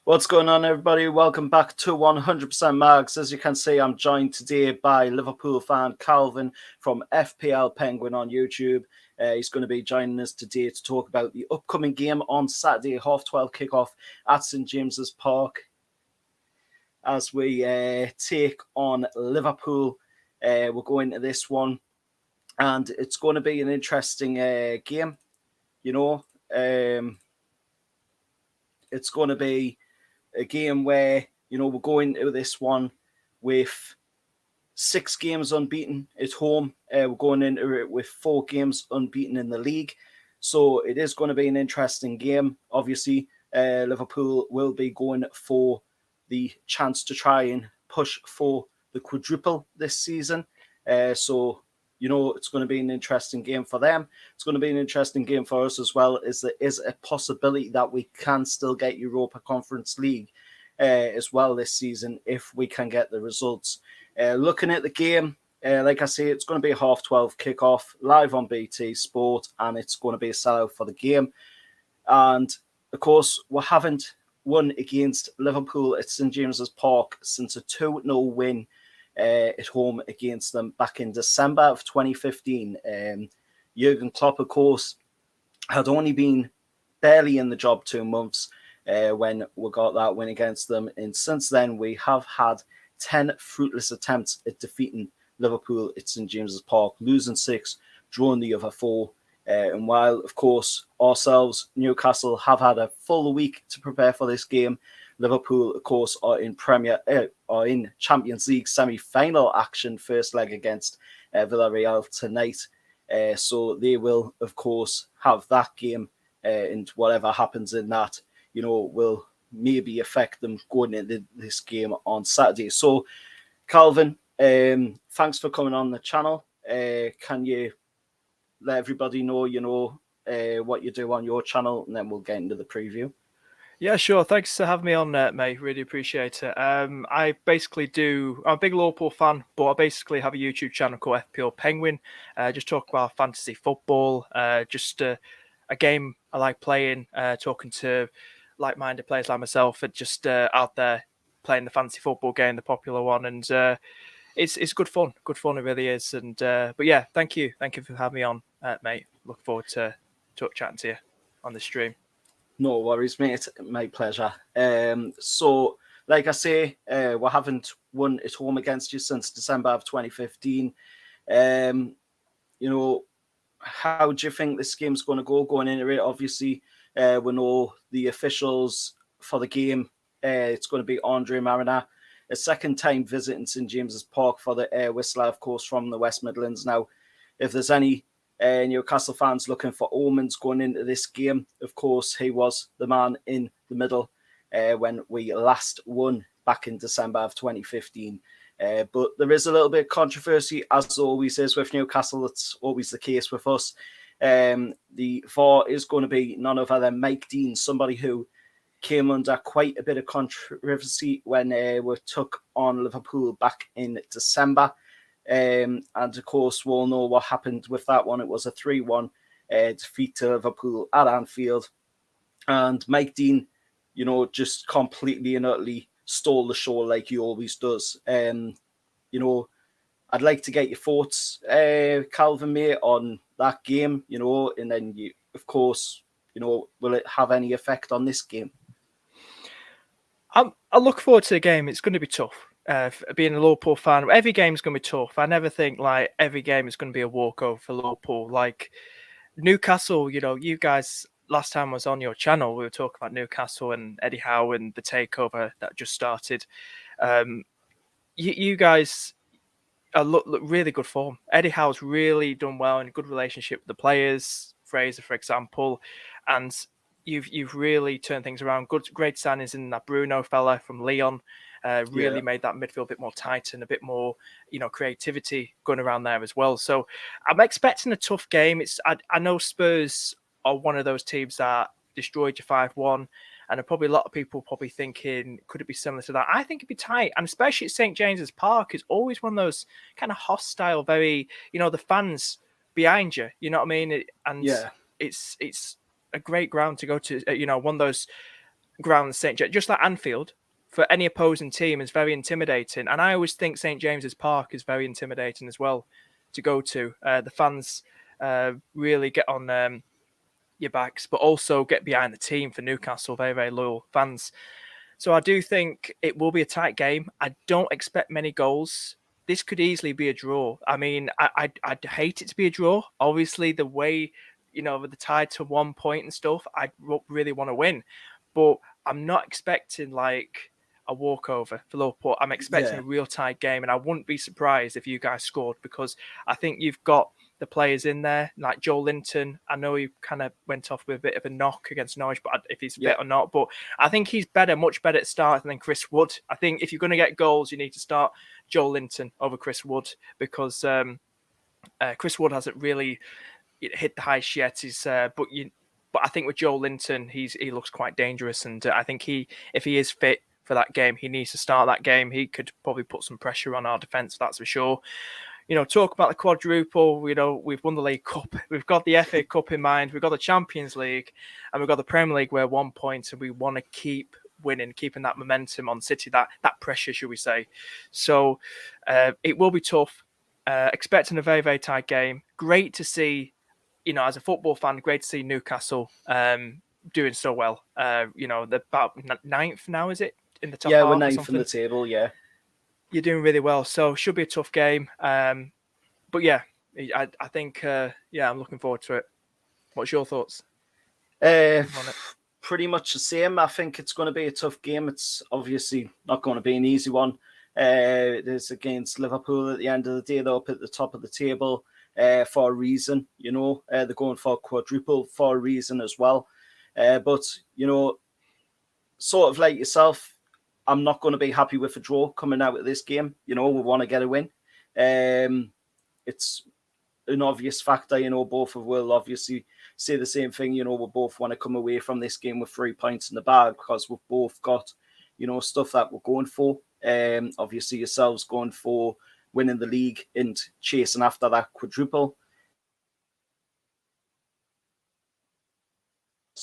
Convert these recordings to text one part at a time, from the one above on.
What's going on, everybody? Welcome back to 100% Mags. As you can see, I'm joined today by Liverpool fan Calvin from FPL Penguin on YouTube. He's going to be joining us today to talk about the upcoming game on Saturday, 12:30 kickoff at St James's Park as we take on Liverpool. We'll go into this one, and it's going to be an interesting game. It's going to be a game where, we're going into this one with 6 games unbeaten at home. We're going into it with 4 games unbeaten in the league. So it is going to be an interesting game. Obviously, Liverpool will be going for the chance to try and push for the quadruple this season. So it's going to be an interesting game for them. It's going to be an interesting game for us as well, as there is a possibility that we can still get Europa Conference League as well this season if we can get the results. Looking at the game, like I say, it's going to be a 12:30 kickoff live on BT Sport, and it's going to be a sellout for the game. And of course, we haven't won against Liverpool at St James's Park since a 2-0 win at home against them back in December of 2015. Jurgen Klopp, of course, had only been barely in the job 2 months when we got that win against them. And since then, we have had 10 fruitless attempts at defeating Liverpool at St James's Park, losing 6, drawing the other 4. And while, of course, ourselves, Newcastle, have had a full week to prepare for this game, Liverpool, of course, are in Champions League semi-final action, first leg against Villarreal tonight. So they will, of course, have that game, and whatever happens in that, will maybe affect them going into this game on Saturday. So, Calvin, thanks for coming on the channel. Can you let everybody know, what you do on your channel, and then we'll get into the preview? Yeah, sure. Thanks for having me on, mate. Really appreciate it. I'm a big Liverpool fan, but I basically have a YouTube channel called FPL Penguin. Just talk about fantasy football, just a game I like playing, talking to like-minded players like myself, and just out there playing the fantasy football game, the popular one. And it's good fun. Good fun, it really is. And but yeah, thank you for having me on, mate. Look forward to chatting to you on the stream. No worries, mate. My pleasure. So, like I say, we haven't won at home against you since December of 2015. How do you think this game's going to go going into it? Obviously, we know the officials for the game. It's going to be Andre Marina, a second time visiting St James's Park for the Air Whistler, of course, from the West Midlands. Now, if there's any Newcastle fans looking for omens going into this game, of course, he was the man in the middle when we last won back in December of 2015. But there is a little bit of controversy, as always is with Newcastle. It's always the case with us. The VAR is going to be none other than Mike Dean, somebody who came under quite a bit of controversy when we took on Liverpool back in December. And of course, we'll know what happened with that one. It was a 3-1 defeat to Liverpool at Anfield. And Mike Dean, just completely and utterly stole the show like he always does. I'd like to get your thoughts, Calvin, mate, on that game, and then, of course, will it have any effect on this game? I look forward to the game. It's going to be tough. Being a Liverpool fan, every game is going to be tough. I never think every game is going to be a walkover for Liverpool. Like Newcastle, you guys, last time I was on your channel, we were talking about Newcastle and Eddie Howe and the takeover that just started. You guys are look really good form. Eddie Howe's really done well in a good relationship with the players, Fraser, for example, and you've really turned things around. Great signings in that Bruno fella from Lyon. Really made that midfield a bit more tight and a bit more, creativity going around there as well. So I'm expecting a tough game. I know Spurs are one of those teams that destroyed you 5-1, and probably a lot of people thinking, could it be similar to that? I think it'd be tight, and especially at St James's Park is always one of those kind of hostile, very, the fans behind you. You know what I mean? It's a great ground to go to. One of those ground St. James, just like Anfield, for any opposing team is very intimidating. And I always think St. James's Park is very intimidating as well to go to. The fans really get on your backs, but also get behind the team for Newcastle. Very, very loyal fans. So I do think it will be a tight game. I don't expect many goals. This could easily be a draw. I mean, I'd hate it to be a draw. Obviously, the way, with the tie to 1 point and stuff, I really want to win. But I'm not expecting like a walkover for Liverpool. I'm expecting a real tight game, and I wouldn't be surprised if you guys scored, because I think you've got the players in there, like Joe Linton. I know he kind of went off with a bit of a knock against Norwich, but if he's fit or not. But I think he's much better at starting than Chris Wood. I think if you're going to get goals, you need to start Joe Linton over Chris Wood, because Chris Wood hasn't really hit the highest yet. But I think with Joe Linton, he looks quite dangerous, and I think if he is fit for that game, he needs to start that game. He could probably put some pressure on our defence, that's for sure. Talk about the quadruple. We've won the League Cup. We've got the FA Cup in mind. We've got the Champions League, and we've got the Premier League. We're 1 point, and we want to keep winning, keeping that momentum on City, that pressure, should we say. So it will be tough. Expecting a very, very tight game. Great to see, as a football fan, great to see Newcastle doing so well. They're about 9th now, is it? In the top half? Yeah, we're 9th in the table, yeah. You're doing really well, so should be a tough game. But yeah, I think I'm looking forward to it. What's your thoughts? Pretty much the same. I think it's going to be a tough game. It's obviously not going to be an easy one. It is against Liverpool at the end of the day. They're up at the top of the table for a reason. They're going for a quadruple for a reason as well. But sort of like yourself, I'm not going to be happy with a draw coming out of this game. We want to get a win. It's an obvious factor. Both of us will obviously say the same thing. We both want to come away from this game with 3 points in the bag, because we've both got, stuff that we're going for. Obviously, yourselves going for winning the league and chasing after that quadruple.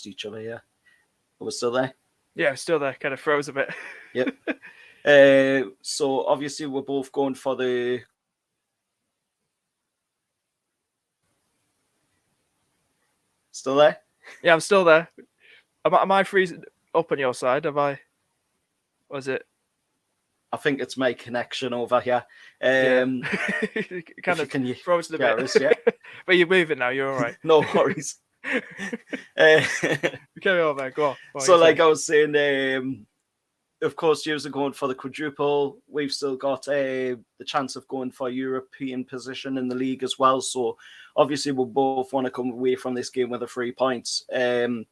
Each other, yeah. Are we still there? Yeah, still there. Kind of froze a bit. Yep. So obviously we're both going for the. Still there? Yeah, I'm still there. Am I freezing up on your side? Have I? Was it? I think it's my connection over here. Kind of froze a bit. Yeah. But you're moving now. You're all right. No worries. Carry on, man. Go on. So, like I was saying, of course, you are going for the quadruple. We've still got the chance of going for a European position in the league as well. So, obviously, we'll both want to come away from this game with the 3 points. And,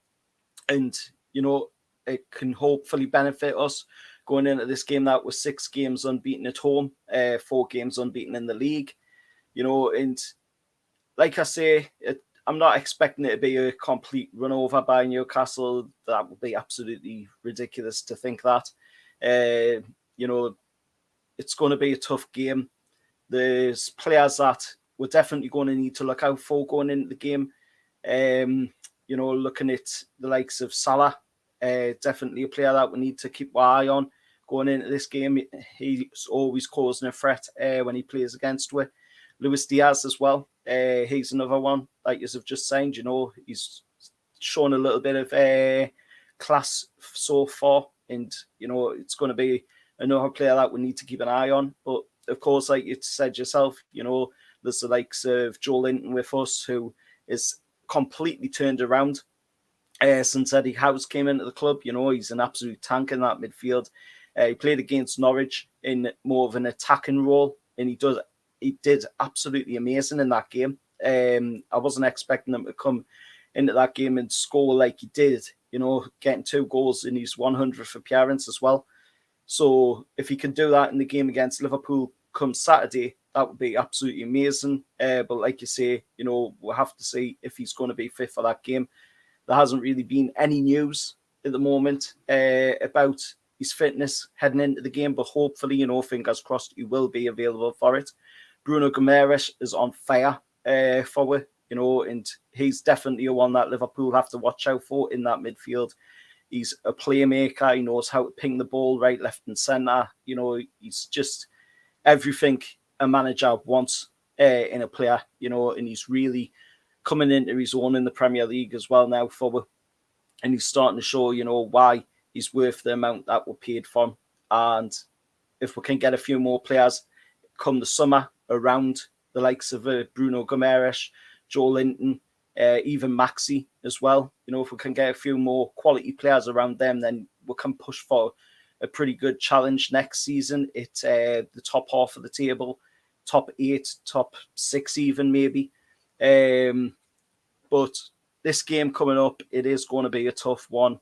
it can hopefully benefit us going into this game that was 6 games unbeaten at home, 4 games unbeaten in the league. And like I say, I'm not expecting it to be a complete run over by Newcastle. That would be absolutely ridiculous to think that. It's going to be a tough game. There's players that we're definitely going to need to look out for going into the game. Looking at the likes of Salah, definitely a player that we need to keep our eye on going into this game. He's always causing a threat when he plays against us. Luis Diaz as well. He's another one, like you have just signed. He's shown a little bit of class so far, and it's going to be another player that we need to keep an eye on. But of course, like you said yourself, there's the likes of Joe Linton with us, who is completely turned around since Eddie Howe's came into the club. He's an absolute tank in that midfield. He played against Norwich in more of an attacking role, and he did absolutely amazing in that game. I wasn't expecting him to come into that game and score like he did, getting 2 goals in his 100th appearance as well. So if he can do that in the game against Liverpool come Saturday, that would be absolutely amazing. But like you say, we'll have to see if he's going to be fit for that game. There hasn't really been any news at the moment about his fitness heading into the game, but hopefully, fingers crossed, he will be available for it. Bruno Guimaraes is on fire for it, and he's definitely a one that Liverpool have to watch out for in that midfield. He's a playmaker. He knows how to ping the ball right, left, and centre. You know, he's just everything a manager wants in a player. You know, and he's really coming into his own in the Premier League as well now. And he's starting to show, you know, why he's worth the amount that we're paid for him. And if we can get a few more players come the summer around the likes of Bruno Gomes, Joe Linton, even Maxi as well. You know, if we can get a few more quality players around them, then we can push for a pretty good challenge next season. It's the top half of the table, top 8, top 6 even maybe. But this game coming up, it is going to be a tough one.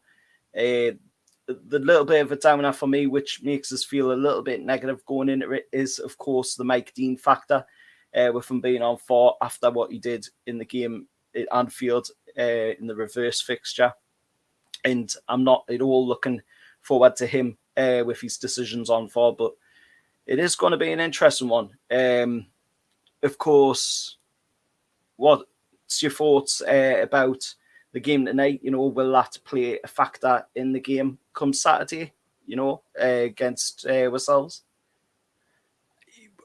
The little bit of a downer for me, which makes us feel a little bit negative going into it, is, of course, the Mike Dean factor, with him being on 4 after what he did in the game at Anfield in the reverse fixture. And I'm not at all looking forward to him with his decisions on 4, but it is going to be an interesting one. Of course, what's your thoughts about the game tonight? You know, will that play a factor in the game come Saturday, you know, against ourselves?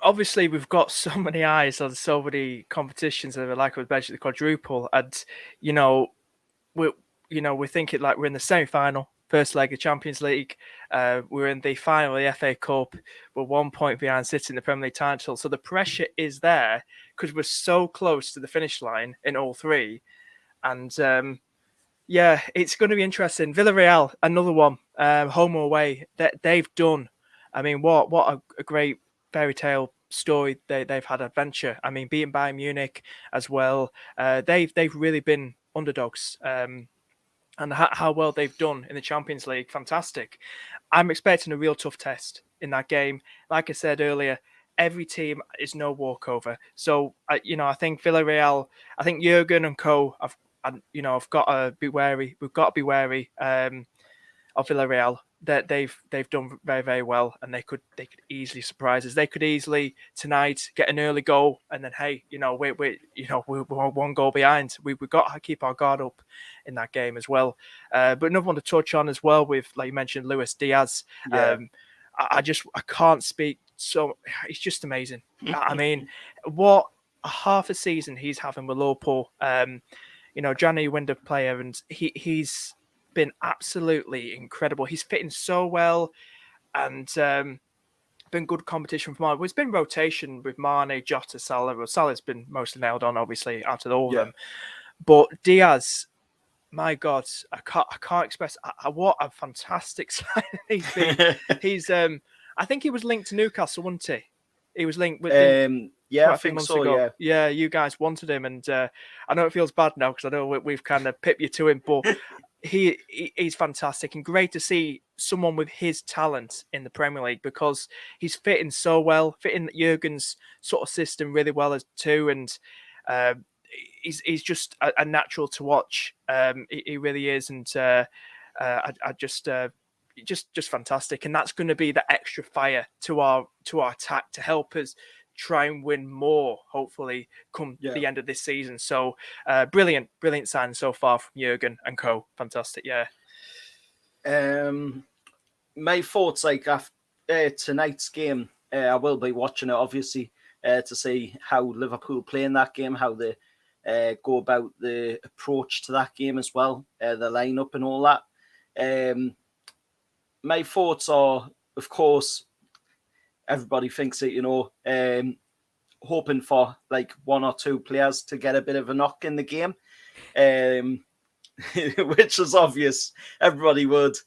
Obviously, we've got so many eyes on so many competitions, and like I was mentioning, the quadruple, and we're thinking like we're in the semi-final, first leg of Champions League. We're in the final of the FA Cup. We're 1 point behind City in the Premier League title, so the pressure is there because we're so close to the finish line in all three. And yeah, it's going to be interesting. Villarreal, another one, home or away, that they've done. I mean, what a great fairy tale story they've had adventure. I mean, beating Bayern Munich as well. They've really been underdogs. And how well they've done in the Champions League, fantastic. I'm expecting a real tough test in that game. Like I said earlier, every team is no walkover. So I think Villarreal, I think Jurgen and co. I've got to be wary. We've got to be wary of Villarreal. That they've done very, very well, and they could easily surprise us. They could easily tonight get an early goal, and then we're 1 goal behind. We've got to keep our guard up in that game as well. But another one to touch on as well with, like you mentioned, Luis Diaz. Yeah. I can't speak. So it's just amazing. I mean, what a half a season he's having with Liverpool. January window player, and he's been absolutely incredible. He's fitting so well, and been good competition for Mane. Well, it's been rotation with Mane, Jota, Salah. Well, Salah's been mostly nailed on, obviously, out of all of them. But Diaz, my God, I can't express what a fantastic signing he's been. He's I think he was linked to Newcastle, wasn't he? He was linked with I think so. Ago. Yeah, you guys wanted him, and I know it feels bad now because I know we've kind of pipped you to him, but he's fantastic, and great to see someone with his talent in the Premier League because he's fitting so well, fitting Jurgen's sort of system really well as too, and he's just a natural to watch. He really is, and I just fantastic, and that's going to be the extra fire to our attack to help us try and win more, hopefully, come the end of this season. So brilliant sign so far from Jurgen and co. Fantastic, yeah. My thoughts, like after tonight's game, I will be watching it obviously to see how Liverpool play in that game, how they go about the approach to that game as well, the lineup and all that. My thoughts are, of course, everybody thinks it, hoping for like 1 or 2 players to get a bit of a knock in the game, which is obvious. Everybody would.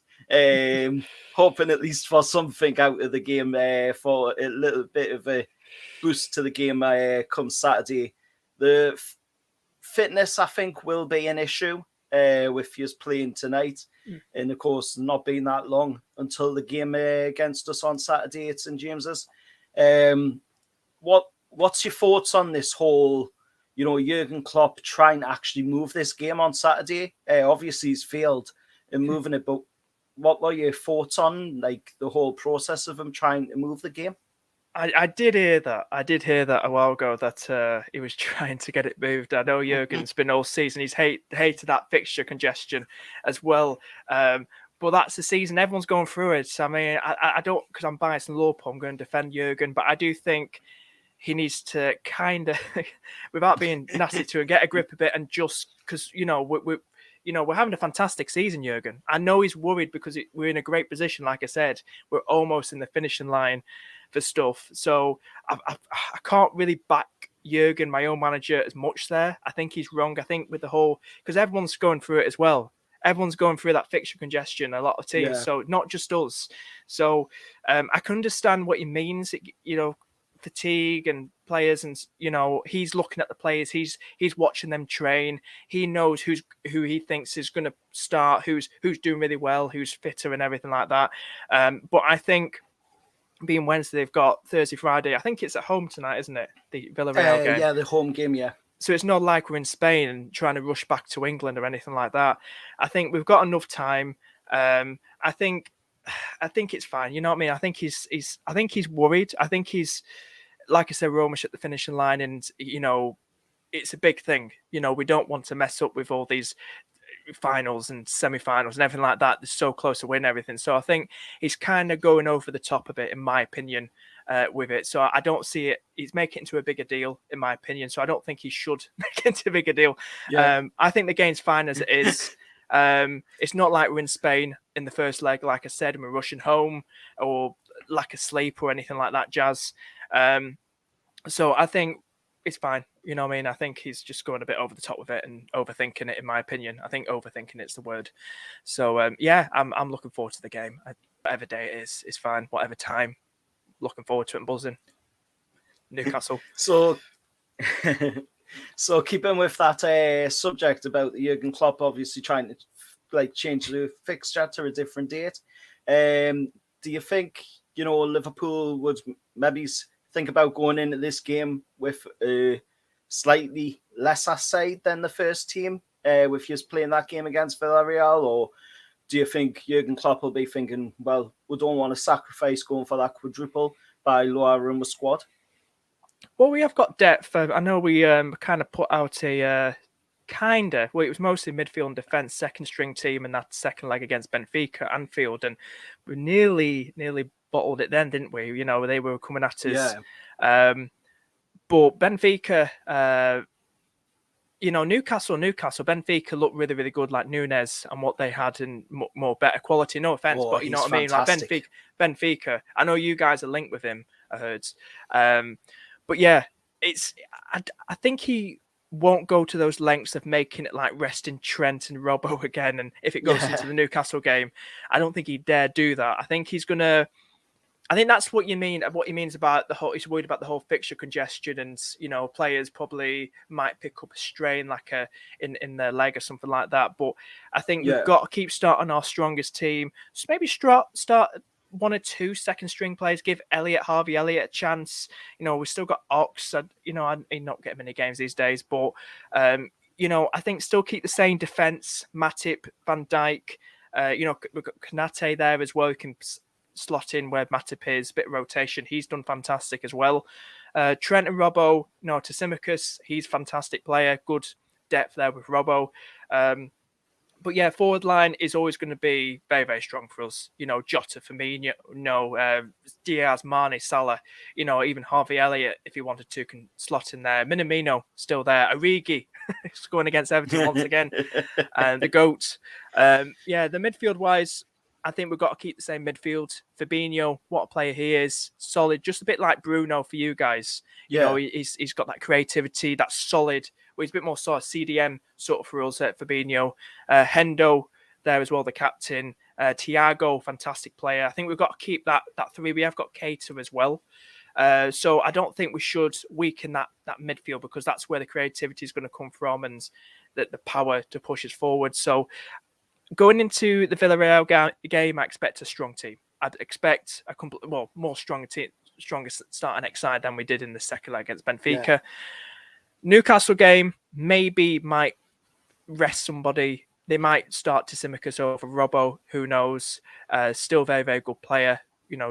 Hoping at least for something out of the game, for a little bit of a boost to the game come Saturday. The fitness, I think, will be an issue with you playing tonight. And of course, not being that long until the game against us on Saturday at St James's. What's your thoughts on this whole, Jurgen Klopp trying to actually move this game on Saturday? Obviously, he's failed in moving it, but what were your thoughts on like the whole process of him trying to move the game? I did hear that. I did hear that a while ago that he was trying to get it moved. I know Jurgen's been all season. He's hated that fixture congestion as well. But that's the season. Everyone's going through it. I mean, I don't, because I'm biased in Liverpool, I'm going to defend Jurgen, but I do think he needs to kind of, without being nasty to him, get a grip a bit and just, because, we're having a fantastic season, Jurgen. I know he's worried because we're in a great position. Like I said, we're almost in the finishing line for stuff. So I can't really back Jurgen, my own manager, as much there. I think he's wrong. I think with the whole, because everyone's going through it as well. Everyone's going through that fixture congestion, a lot of teams. Yeah. So not just us. So I can understand what he means, fatigue and players, and he's looking at the players, he's watching them train, he knows who he thinks is going to start, who's doing really well, who's fitter and everything like that. But I think being Wednesday, they've got Thursday, Friday, I think it's at home tonight, isn't it, the Villarreal game? Yeah, the home game. Yeah, so it's not like we're in Spain and trying to rush back to England or anything like that. I think we've got enough time. I think it's fine, you know what I mean? I think he's worried. I think he's, like I said, we're almost at the finishing line, and it's a big thing. We don't want to mess up with all these finals and semi-finals and everything like that. They're so close to win everything. So I think he's kind of going over the top of it, in my opinion, with it. So I don't see it. He's making it into a bigger deal, in my opinion. So I don't think he should make it into a bigger deal. Yeah. I think the game's fine as it is. It's not like we're in Spain in the first leg, like I said, and we're rushing home or lack of sleep or anything like that jazz. So I think it's fine. You know what I mean? I think he's just going a bit over the top with it and overthinking it, in my opinion. I think overthinking it's the word. So I'm looking forward to the game. Whatever day it is, it's fine. Whatever time, looking forward to it and buzzing. Newcastle. So keeping with that subject about Jurgen Klopp obviously trying to change the fixture to a different date. Do you think Liverpool would maybe think about going into this game with a slightly lesser side than the first team, with just playing that game against Villarreal? Or do you think Jurgen Klopp will be thinking, well, we don't want to sacrifice going for that quadruple by lowering the squad? Well, we have got depth. I know we kind of put out a it was mostly midfield and defence, second string team, and that second leg against Benfica at Anfield, and we nearly bottled it then, didn't we? They were coming at us. Yeah. But Benfica, Newcastle, Benfica looked really, really good, like Nunes and what they had in more better quality. No offense, but you know what fantastic. I mean? Like Benfica, I know you guys are linked with him, I heard. But yeah, I think he won't go to those lengths of making it like resting Trent and Robbo again. And if it goes into the Newcastle game, I don't think he'd dare do that. I think he's going to, I think that's what you mean. What he means about the whole, he's worried about the whole fixture congestion, and players probably might pick up a strain like in their leg or something like that. But I think we've got to keep starting our strongest team. So maybe start one or two second string players. Give Harvey Elliott a chance. We've still got Ox. I not get many games these days, but I think still keep the same defense. Matip, Van Dijk. We've got Konate there as well. You can slot in where Matip is, bit of rotation. He's done fantastic as well. Trent and Robbo, Tsimikas, he's a fantastic player. Good depth there with Robbo. But yeah, forward line is always going to be very, very strong for us. Jota, Firmino, Diaz, Mane, Salah, even Harvey Elliott, if he wanted to, can slot in there. Minamino, still there. Origi, scoring against Everton once again. And the GOAT. The midfield-wise, I think we've got to keep the same midfield. Fabinho, what a player he is. Solid, just a bit like Bruno for you guys. He's got that creativity, that's solid. Well, he's a bit more sort of CDM sort of for us at Fabinho. Hendo there as well, the captain. Thiago, fantastic player. I think we've got to keep that three. We have got Keita as well. So I don't think we should weaken that midfield, because that's where the creativity is going to come from, and the power to push us forward. So going into the Villarreal game, I expect a strong team. I'd expect more stronger starting next side than we did in the second leg against Benfica. Yeah. Newcastle game maybe might rest somebody. They might start Tsimikas over Robbo. Who knows? Still very, very good player,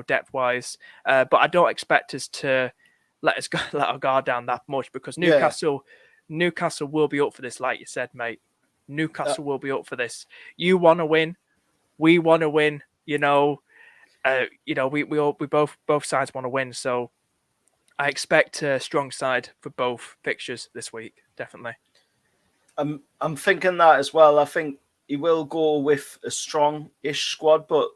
depth-wise. But I don't expect us to let our guard down that much, because Newcastle will be up for this, like you said, mate. Newcastle will be up for this. You want to win, We want to win. We both sides want to win. So I expect a strong side for both fixtures this week. Definitely. I'm thinking that as well. I think he will go with a strong-ish squad, but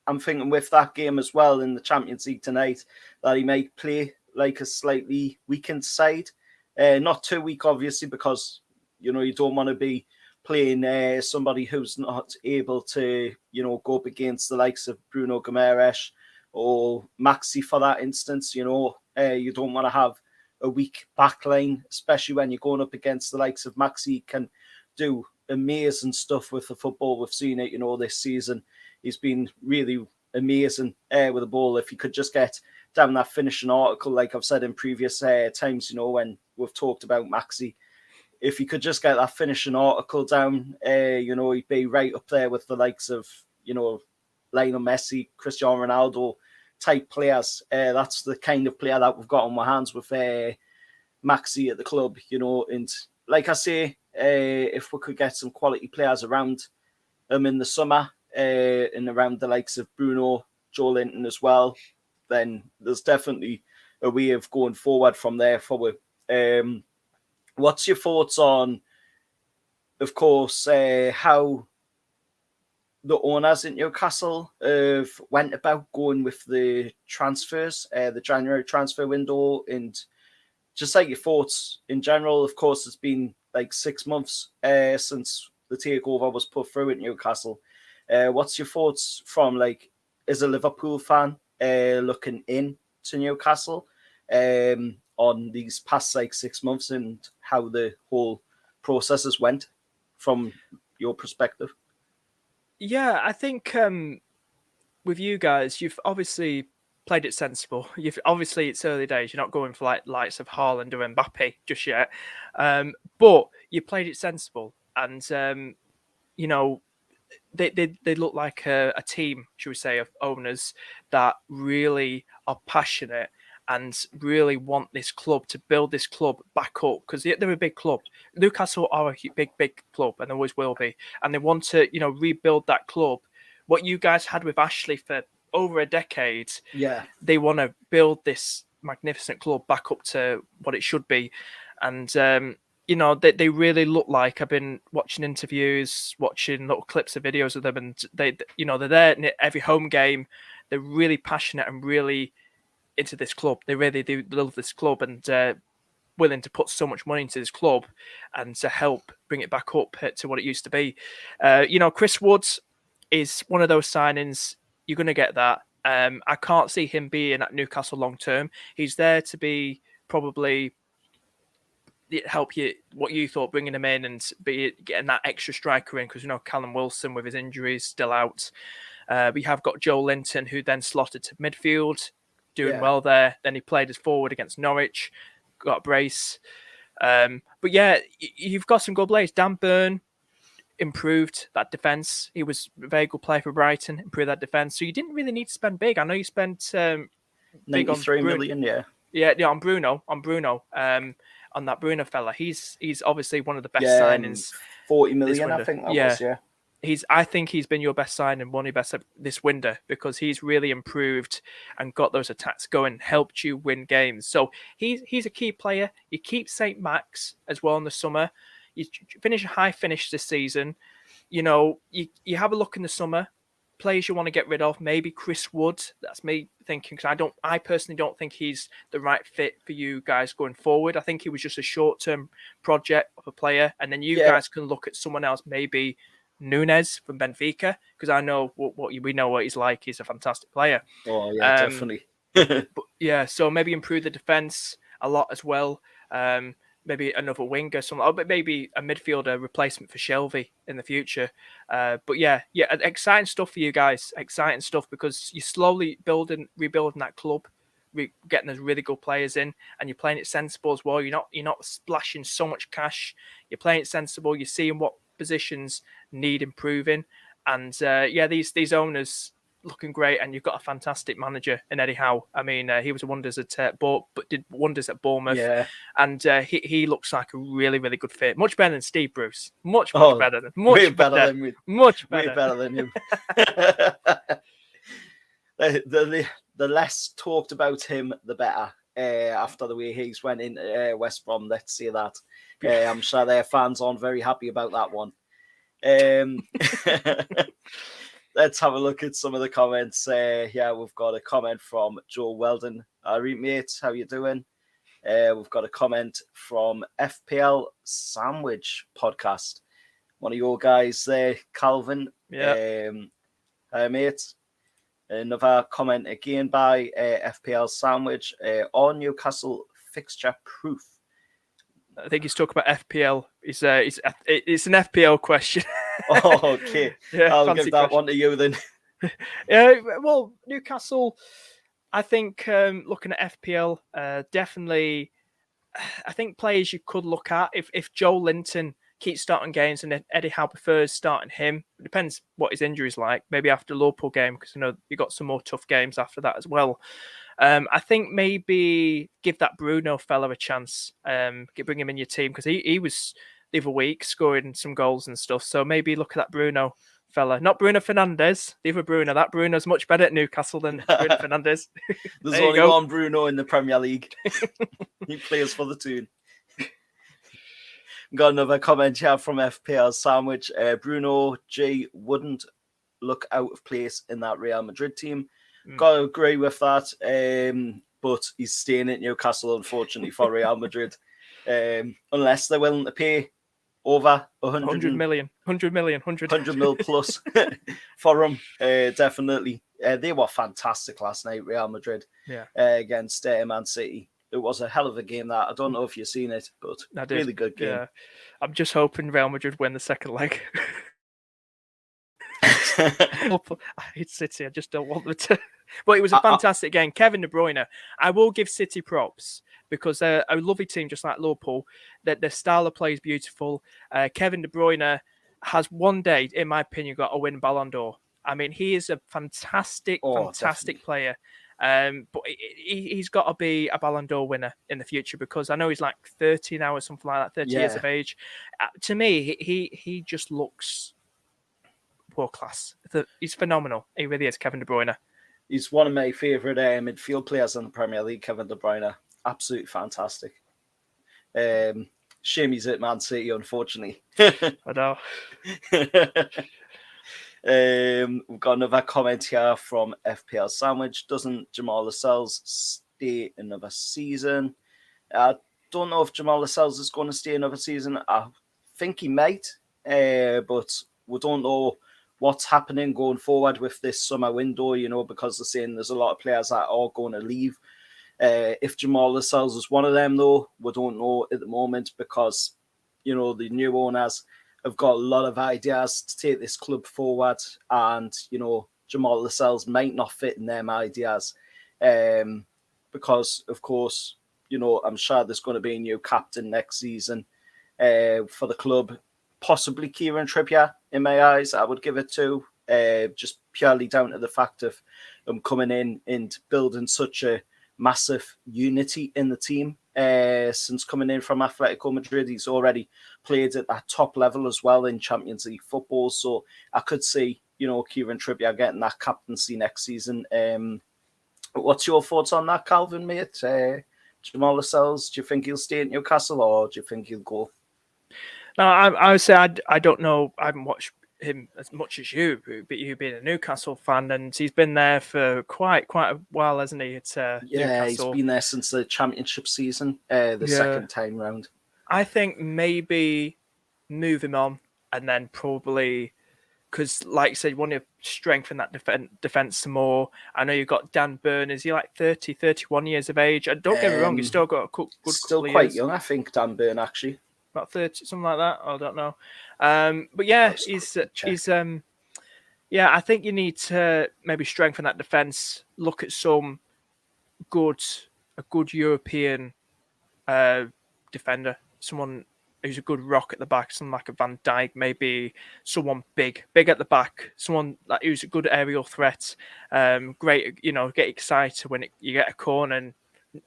I'm thinking with that game as well in the Champions League tonight that he might play like a slightly weakened side. Not too weak, obviously, because you don't want to be playing somebody who's not able to go up against the likes of Bruno Guimaraes or Maxi for that instance. You don't want to have a weak backline, especially when you're going up against the likes of Maxi. Can do amazing stuff with the football. We've seen it, this season. He's been really amazing with the ball. If he could just get down that finishing article, like I've said in previous times, when we've talked about Maxi, if he could just get that finishing article down, he'd be right up there with the likes of, Lionel Messi, Cristiano Ronaldo type players. That's the kind of player that we've got on our hands with Maxi at the club, and like I say, if we could get some quality players around him in the summer, and around the likes of Bruno, Joe Linton as well, then there's definitely a way of going forward from there forward. What's your thoughts on, of course, how the owners in Newcastle have went about going with the transfers, the January transfer window, and just like your thoughts in general? Of course, it's been like 6 months since the takeover was put through at Newcastle. What's your thoughts from, like, as a Liverpool fan looking in to Newcastle on these past 6 months and how the whole processes went from your perspective? Yeah, I think with you guys, you've obviously played it sensible. Obviously it's early days. You're not going for like lights of Haaland or Mbappe just yet, but you played it sensible, and they look like a team, should we say, of owners that really are passionate and really want this club to build this club back up, because they're a big club. Newcastle are a big club and always will be, and they want to rebuild that club. What you guys had with Ashley for over a decade, they want to build this magnificent club back up to what it should be. And they really look like, I've been watching interviews, watching little clips of videos of them, and they're there in every home game. They're really passionate and really into this club. They really do love this club, and willing to put so much money into this club and to help bring it back up to what it used to be. Chris Woods is one of those signings. You're going to get that. I can't see him being at Newcastle long term. He's there to be probably help you what you thought, bringing him in and getting that extra striker in, because Callum Wilson with his injuries still out. We have got Joe Linton, who then slotted to midfield, doing well there. Then he played as forward against Norwich, got a brace. But yeah, you've got some good players. Dan Burn improved that defence. He was a very good player for Brighton, improved that defence. So you didn't really need to spend big. I know you spent big on 93 million, on Bruno, on that Bruno fella. He's obviously one of the best signings. 40 million, I think that was, I think he's been your best signing, one of your best this window, because he's really improved and got those attacks going, helped you win games. So he's a key player. You keep St. Max as well in the summer. You finish a high finish this season. You have a look in the summer. Players you want to get rid of, maybe Chris Wood. That's me thinking, because I personally don't think he's the right fit for you guys going forward. I think he was just a short-term project of a player, and then you guys can look at someone else, maybe Nunes from Benfica, because I know we know what he's like. He's a fantastic player. Oh yeah, definitely. But so maybe improve the defense a lot as well. Maybe another winger, but maybe a midfielder replacement for Shelvey in the future. But yeah, exciting stuff for you guys. Exciting stuff, because you're slowly rebuilding that club, getting those really good players in, and you're playing it sensible as well. You're not splashing so much cash. You're playing it sensible. You're seeing what positions need improving, and these owners, looking great, and you've got a fantastic manager in Eddie Howe. I mean, he was wonders at did wonders at Bournemouth, and he looks like a really, really good fit. Much better than Steve Bruce. Much better than way better than him. The less talked about him, the better. After the way he's went in West Brom, let's say that. I'm sure their fans aren't very happy about that one. Let's have a look at some of the comments. We've got a comment from Joe Weldon. Alright, mate, how you doing? We've got a comment from FPL Sandwich Podcast. One of your guys there, Calvin. Yeah. Hi, mate. Another comment again by FPL Sandwich. Are Newcastle fixture proof? I think he's talking about FPL. It's an FPL question. Oh, okay. I'll give that one to you then. Well, Newcastle, I think looking at FPL, definitely, I think players you could look at if Joe Linton keeps starting games and Eddie Howe prefers starting him. It depends what his injury's like. Maybe after the Liverpool game, because you got some more tough games after that as well. I think maybe give that Bruno fella a chance. Bring him in your team because he was the other week scoring some goals and stuff. So maybe look at that Bruno fella, not Bruno Fernandes. The other Bruno. That Bruno's much better at Newcastle than Bruno Fernandes. There's only one Bruno in the Premier League. He plays for the team. Got another comment here from FPL Sandwich. Bruno G wouldn't look out of place in that Real Madrid team. Got to agree with that. But he's staying at Newcastle, unfortunately, for Real Madrid. Unless they're willing to pay over 100 million plus for him. Definitely. They were fantastic last night, Real Madrid, against Man City. It was a hell of a game. That I don't know if you've seen it, but really good game. Yeah. I'm just hoping Real Madrid win the second leg. I hate City. I just don't want them to. But it was a fantastic game. Kevin De Bruyne. I will give City props because they're a lovely team, just like Liverpool. That their style of play is beautiful. Kevin De Bruyne has one day, in my opinion, got to win Ballon d'Or. I mean, he is a fantastic player. But he's got to be a Ballon d'Or winner in the future because I know he's like 30 now or something like that, 30 years of age. To me, he just looks world class. He's phenomenal. He really is, Kevin De Bruyne. He's one of my favourite midfield players in the Premier League, Kevin De Bruyne. Absolutely fantastic. Shame he's at Man City, unfortunately. I know. We've got another comment here from FPL Sandwich. Doesn't Jamal Lascelles stay another season? I don't know if Jamal Lascelles is going to stay another season. I think he might, but we don't know what's happening going forward with this summer window, because they're saying there's a lot of players that are going to leave. If Jamal Lascelles is one of them, though, we don't know at the moment because, the new owners have got a lot of ideas to take this club forward, and Jamal Lascelles might not fit in them ideas, because of course I'm sure there's going to be a new captain next season for the club, possibly Kieran Trippier. In my eyes, I would give it to, just purely down to the fact of him coming in and building such a massive unity in the team. Since coming in from Atletico Madrid, he's already played at that top level as well in Champions League football. So I could see, Kieran Trippier getting that captaincy next season. What's your thoughts on that, Calvin, mate? Jamal Lascelles, do you think he'll stay at Newcastle or do you think he'll go? No, I would say I don't know. I haven't watched him as much as you, but you being a Newcastle fan, and he's been there for quite a while, hasn't he? Newcastle. He's been there since the Championship season, second time round. I think maybe move him on, and then probably because, like you said, you want to strengthen that defense some more. I know you've got Dan Burn. Is he like 30, 31 years of age? And don't get me wrong, he's still got a good still quite young, I think, Dan Burn, actually. About 30, something like that. I don't know. But yeah, he's I think you need to maybe strengthen that defense. Look at a good European defender, someone who's a good rock at the back, someone like a Van Dijk, maybe someone big at the back, someone like who's a good aerial threat. Great, get excited when you get a corner and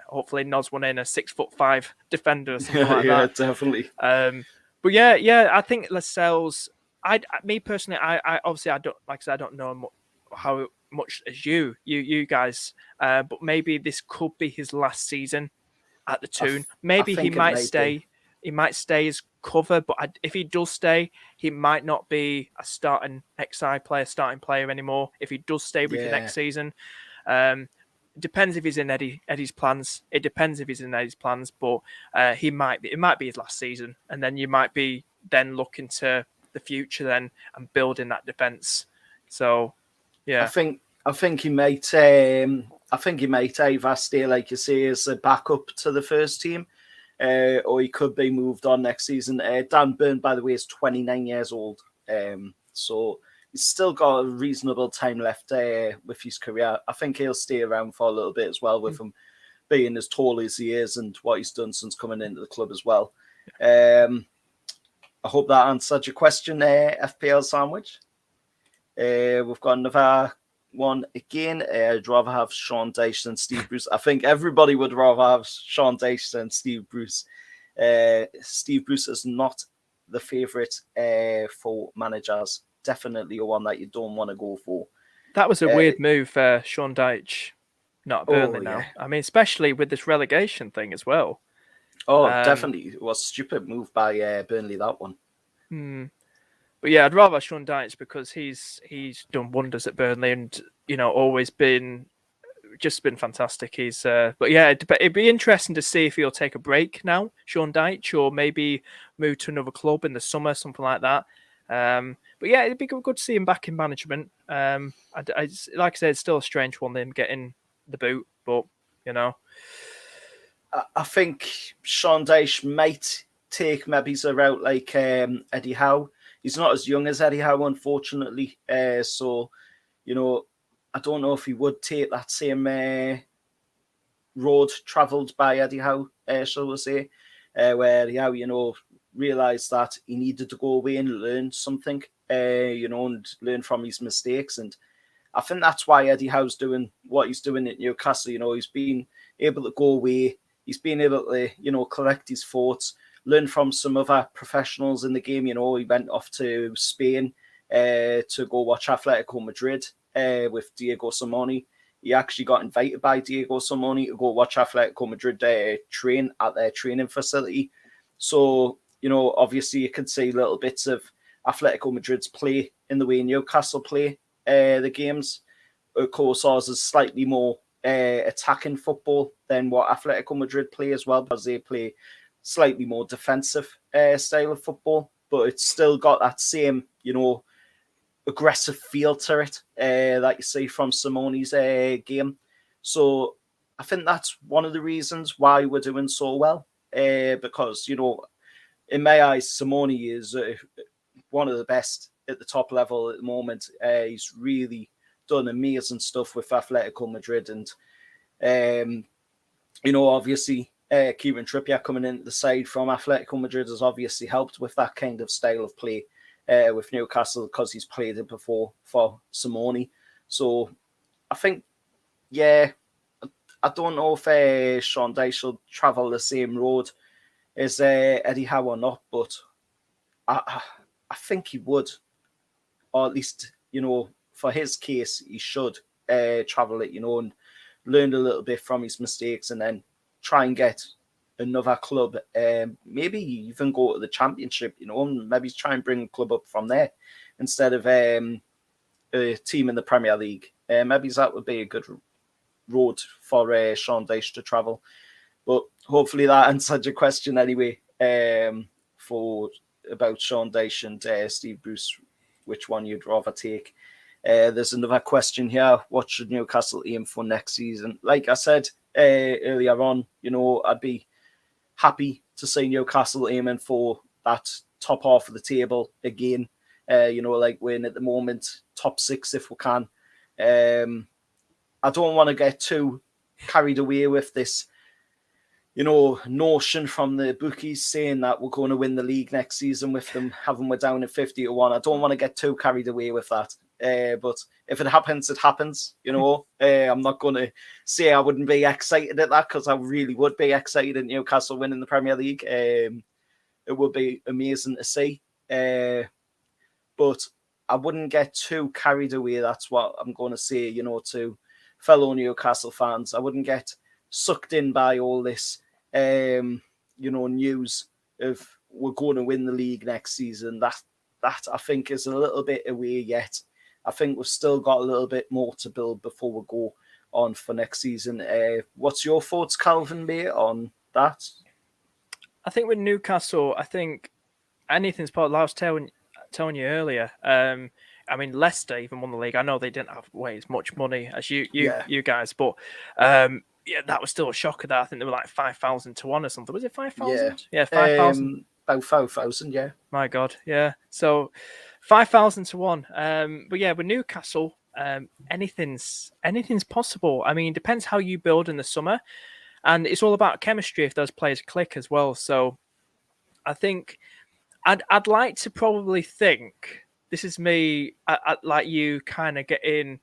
hopefully nods one in, a 6'5" defender or something like yeah, that. definitely. But yeah, I think Lascelles. Me personally, I obviously I don't, like I said, I don't know how much as you guys, but maybe this could be his last season at the Toon. Maybe he might stay. He might stay as cover, but if he does stay, he might not be a starting starting player anymore. If he does stay with you next season, depends if he's in Eddie's plans. It depends if he's in Eddie's plans, but it might be his last season, and then you might be then looking to the future then and building that defense. So, yeah, I think he might. I think he might either stay, like you say, as a backup to the first team, or he could be moved on next season. Dan Burn, by the way, is 29 years old, so he's still got a reasonable time left with his career. I think he'll stay around for a little bit as well, with him being as tall as he is and what he's done since coming into the club as well. I hope that answered your question, FPL Sandwich. We've got another one again. I'd rather have Sean Dyche than Steve Bruce. I think everybody would rather have Sean Dyche than Steve Bruce. Steve Bruce is not the favourite for managers. Definitely one that you don't want to go for. That was a weird move for Sean Dyche, not Burnley now. I mean, especially with this relegation thing as well. Oh, definitely. It was a stupid move by Burnley, that one. But yeah, I'd rather Sean Dyche because he's done wonders at Burnley and, always been fantastic. But yeah, it'd be interesting to see if he'll take a break now, Sean Dyche, or maybe move to another club in the summer, something like that. But yeah, it'd be good to see him back in management. Like I said, it's still a strange one, him getting the boot, but, I think Sean Dyche might take maybe a route like Eddie Howe. He's not as young as Eddie Howe, unfortunately. So, I don't know if he would take that same road travelled by Eddie Howe, shall we say, where Eddie Howe, realised that he needed to go away and learn something, and learn from his mistakes. And I think that's why Eddie Howe's doing what he's doing at Newcastle. He's been able to go away. He's been able to, collect his thoughts, learn from some other professionals in the game. He went off to Spain to go watch Atletico Madrid with Diego Simeone. He actually got invited by Diego Simeone to go watch Atletico Madrid train at their training facility. So, obviously you can see little bits of Atletico Madrid's play in the way Newcastle play the games. Of course, ours is slightly more attacking football than what Atletico Madrid play as well, because they play slightly more defensive style of football, but it's still got that same, aggressive feel to it that you see from Simone's game. So I think that's one of the reasons why we're doing so well, because, in my eyes, Simone is one of the best at the top level at the moment. He's really done amazing stuff with Atletico Madrid, and obviously Kieran Trippier coming into the side from Atletico Madrid has obviously helped with that kind of style of play with Newcastle, because he's played it before for Simone. So I think, I don't know if Sean Dyche will travel the same road as Eddie Howe or not, but I think he would, or at least, for his case, he should travel it, and learn a little bit from his mistakes, and then try and get another club, maybe even go to the Championship, and maybe try and bring a club up from there instead of a team in the Premier League. Maybe that would be a good road for Sean Dyche to travel. But hopefully that answered your question anyway, about Sean Dyche and Steve Bruce, which one you'd rather take. There's another question here. What should Newcastle aim for next season? Like I said earlier on, I'd be happy to see Newcastle aiming for that top half of the table again. Like we're in at the moment, top 6 if we can. I don't want to get too carried away with this, notion from the bookies saying that we're going to win the league next season with them having we're down at 50-1. I don't want to get too carried away with that. But if it happens, it happens. I'm not going to say I wouldn't be excited at that, because I really would be excited at Newcastle winning the Premier League. It would be amazing to see. But I wouldn't get too carried away. That's what I'm going to say, to fellow Newcastle fans. I wouldn't get sucked in by all this, news of we're going to win the league next season. That I think is a little bit away yet. I think we've still got a little bit more to build before we go on for next season. What's your thoughts, Calvin, mate, on that? I think with Newcastle, I think anything's possible. I was telling you earlier. Leicester even won the league. I know they didn't have as much money as you guys, but that was still a shocker. That I think they were like 5,000 to 1 or something. Was it 5,000? Yeah, 5,000. About 5,000. Yeah. My God, yeah. So 5,000 to 1. But yeah, with Newcastle, anything's possible. I mean, it depends how you build in the summer, and it's all about chemistry if those players click as well. So I think I'd like to probably think, this is me, I'd like you kind of get in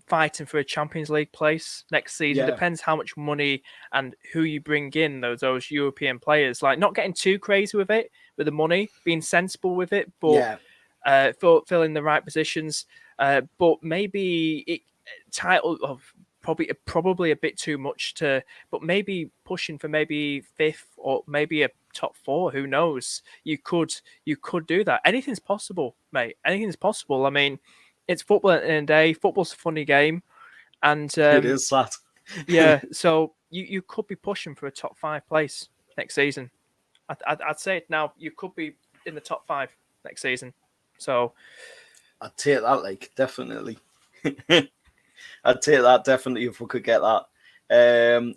fighting for a Champions League place next season. Yeah. Depends how much money and who you bring in, those European players. Like, not getting too crazy with the money, being sensible with it, but filling the right positions. But maybe title of probably a bit too much but maybe pushing for maybe 5th or maybe a top 4. Who knows? You could do that. Anything's possible, mate. Anything's possible. I mean, it's football at the end of the day. Football's a funny game, and it is that. Yeah, so you could be pushing for a top 5 place next season. I'd say it now. You could be in the top 5 next season. So I'd take that, definitely. I'd take that definitely if we could get that.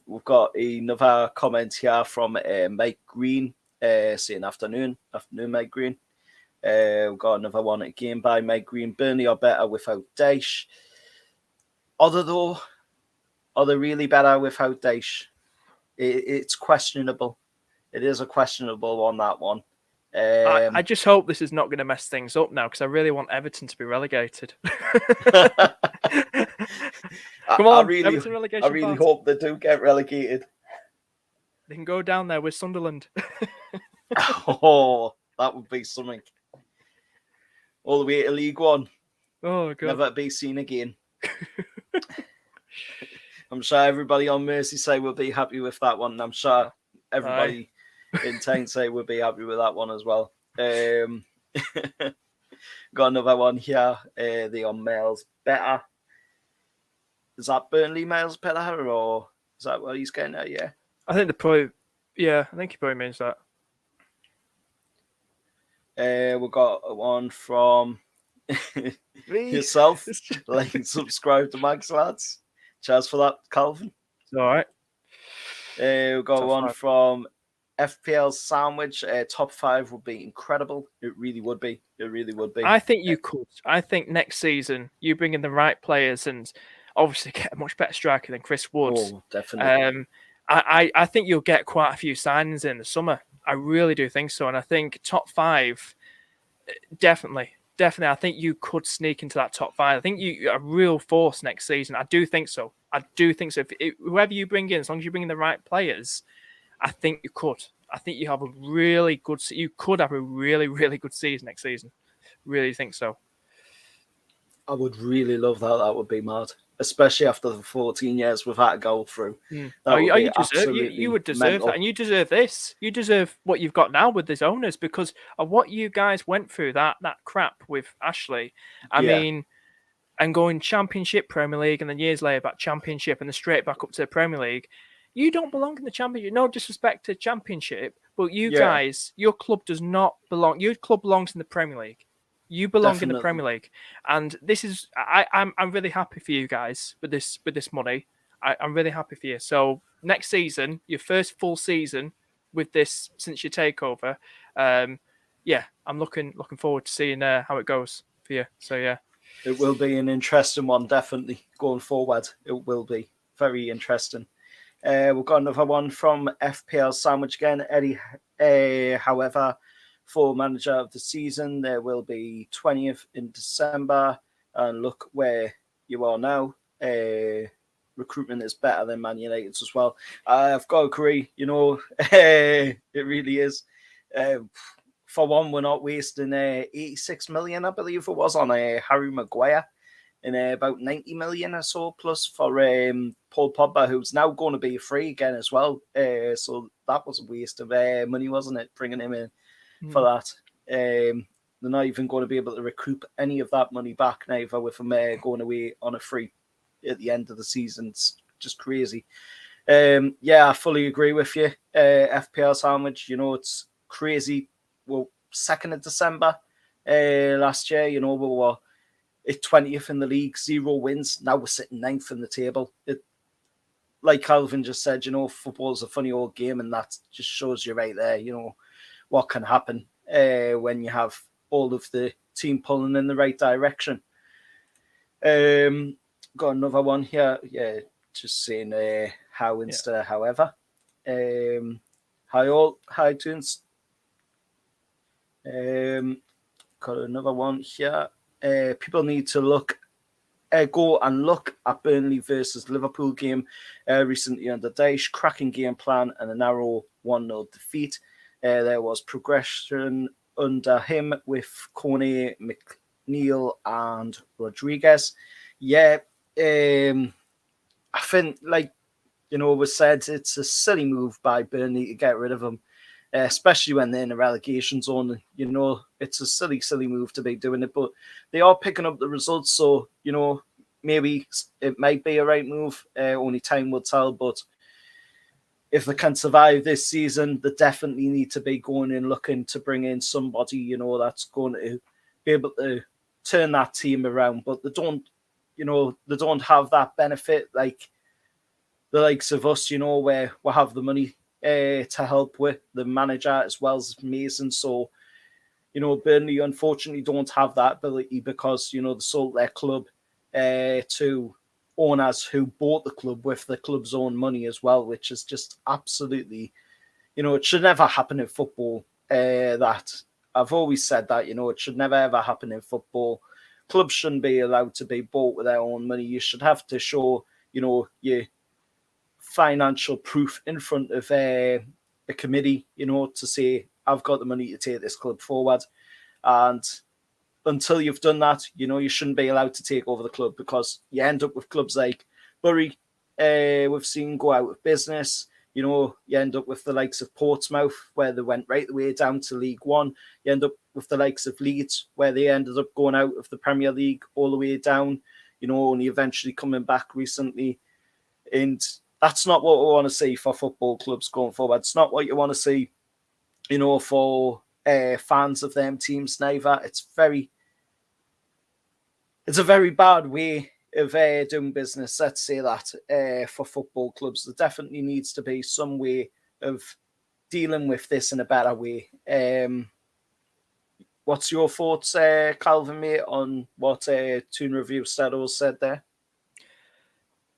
We've got another comment here from Mike Green, saying afternoon, Mike Green. We've got another one again by Mike Green. Burnley are better without Daesh. Are they really better without Daesh? It's questionable. It is a questionable one, that one. I just hope this is not going to mess things up now, because I really want Everton to be relegated. Come on, Everton relegation. I really hope they do get relegated. They can go down there with Sunderland. Oh, that would be something. All the way to League One. Oh, God. Never to be seen again. I'm sure everybody on Merseyside will be happy with that one. I'm sure everybody in Tyneside will be happy with that one as well. Got another one here. They are Miles better. Is that Burnley Miles better, or is that what he's getting at? Yeah. I think he probably means that. We got one from yourself. Like and subscribe to Max Lads. Cheers for that, Calvin. It's all right. We got top one 5. From FPL Sandwich. Top 5 would be incredible. It really would be. I think you could. I think next season you bring in the right players and obviously get a much better striker than Chris Wood. Oh, definitely. I think you'll get quite a few signings in the summer. I really do think so. And I think top 5, definitely. I think you could sneak into that top 5. I think you're a real force next season. I do think so. Whoever you bring in, as long as you bring in the right players, I think you could. I think you could have a really, really good season next season. Really think so. I would really love that. That would be mad. Especially after the 14 years we've had to go through. You would deserve mental. that. And you deserve this. You deserve what you've got now with these owners because of what you guys went through, that crap with Ashley. I mean, and going Championship, Premier League, and then years later back Championship and then straight back up to the Premier League. You don't belong in the Championship. No disrespect to Championship, but you guys, your club does not belong. Your club belongs in the Premier League. You belong in the Premier League, and this is I'm really happy for you guys with this money. I'm really happy for you. So next season, your first full season with this since your takeover, I'm looking forward to seeing how it goes for you. So yeah, it will be an interesting one, definitely going forward. It will be very interesting. We've got another one from FPL Sandwich again. Eddie, however, for manager of the season, there will be 20th in December. And look where you are now. Recruitment is better than Man United's as well. I've got to agree, it really is. For one, we're not wasting 86 million, I believe it was, on Harry Maguire, and about 90 million or so plus for Paul Pogba, who's now going to be free again as well. So that was a waste of money, wasn't it, bringing him in for that? They're not even going to be able to recoup any of that money back neither with him going away on a free at the end of the season. It's just crazy. I fully agree with you. FPL Sandwich, it's crazy. Well, 2nd of December last year, we were at 20th in the league, 0 wins. Now we're sitting 9th in the table. Like Calvin just said, football's a funny old game, and that just shows you right there, what can happen when you have all of the team pulling in the right direction. Got another one here. Yeah, just saying how instead of however. Hi all, hi tunes. Got another one here. People need to go and look at Burnley versus Liverpool game recently under Daesh. Cracking game plan and a narrow 1-0 defeat. There was progression under him with Kone, McNeil and Rodriguez. Yeah, I think, it was said, it's a silly move by Burnley to get rid of him, especially when they're in the relegation zone. It's a silly, silly move to be doing it, but they are picking up the results, so, maybe it might be a right move. Only time will tell, but if they can survive this season, they definitely need to be going and looking to bring in somebody, that's going to be able to turn that team around. But they don't have that benefit like the likes of us, where we have the money to help with the manager as well as Mason. So, Burnley unfortunately don't have that ability because, they sold their club to owners who bought the club with the club's own money as well, which is just absolutely, it should never happen in football. That I've always said that, it should never ever happen in football. Clubs shouldn't be allowed to be bought with their own money. You should have to show, your financial proof in front of a committee, to say, I've got the money to take this club forward. And until you've done that, you shouldn't be allowed to take over the club, because you end up with clubs like Bury, we've seen go out of business. You end up with the likes of Portsmouth, where they went right the way down to League One. You end up with the likes of Leeds, where they ended up going out of the Premier League all the way down, only eventually coming back recently. And that's not what we want to see for football clubs going forward. It's not what you want to see, for fans of them teams neither. It's a very bad way of doing business, let's say that, for football clubs. There definitely needs to be some way of dealing with this in a better way. What's your thoughts, Calvin, mate, on what Toon Review Stados said there?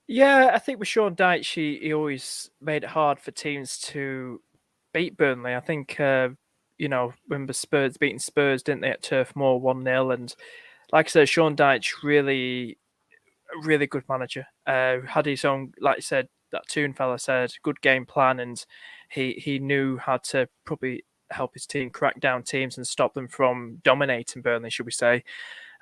Yeah, I think with Sean Dyche, he always made it hard for teams to beat Burnley. I think, remember Spurs beating Spurs, didn't they, at Turf Moor 1-0? And like I said, Sean Dyche, really good manager. Had his own, like I said, that Toon fella said, good game plan, and he knew how to probably help his team crack down teams and stop them from dominating Burnley, should we say.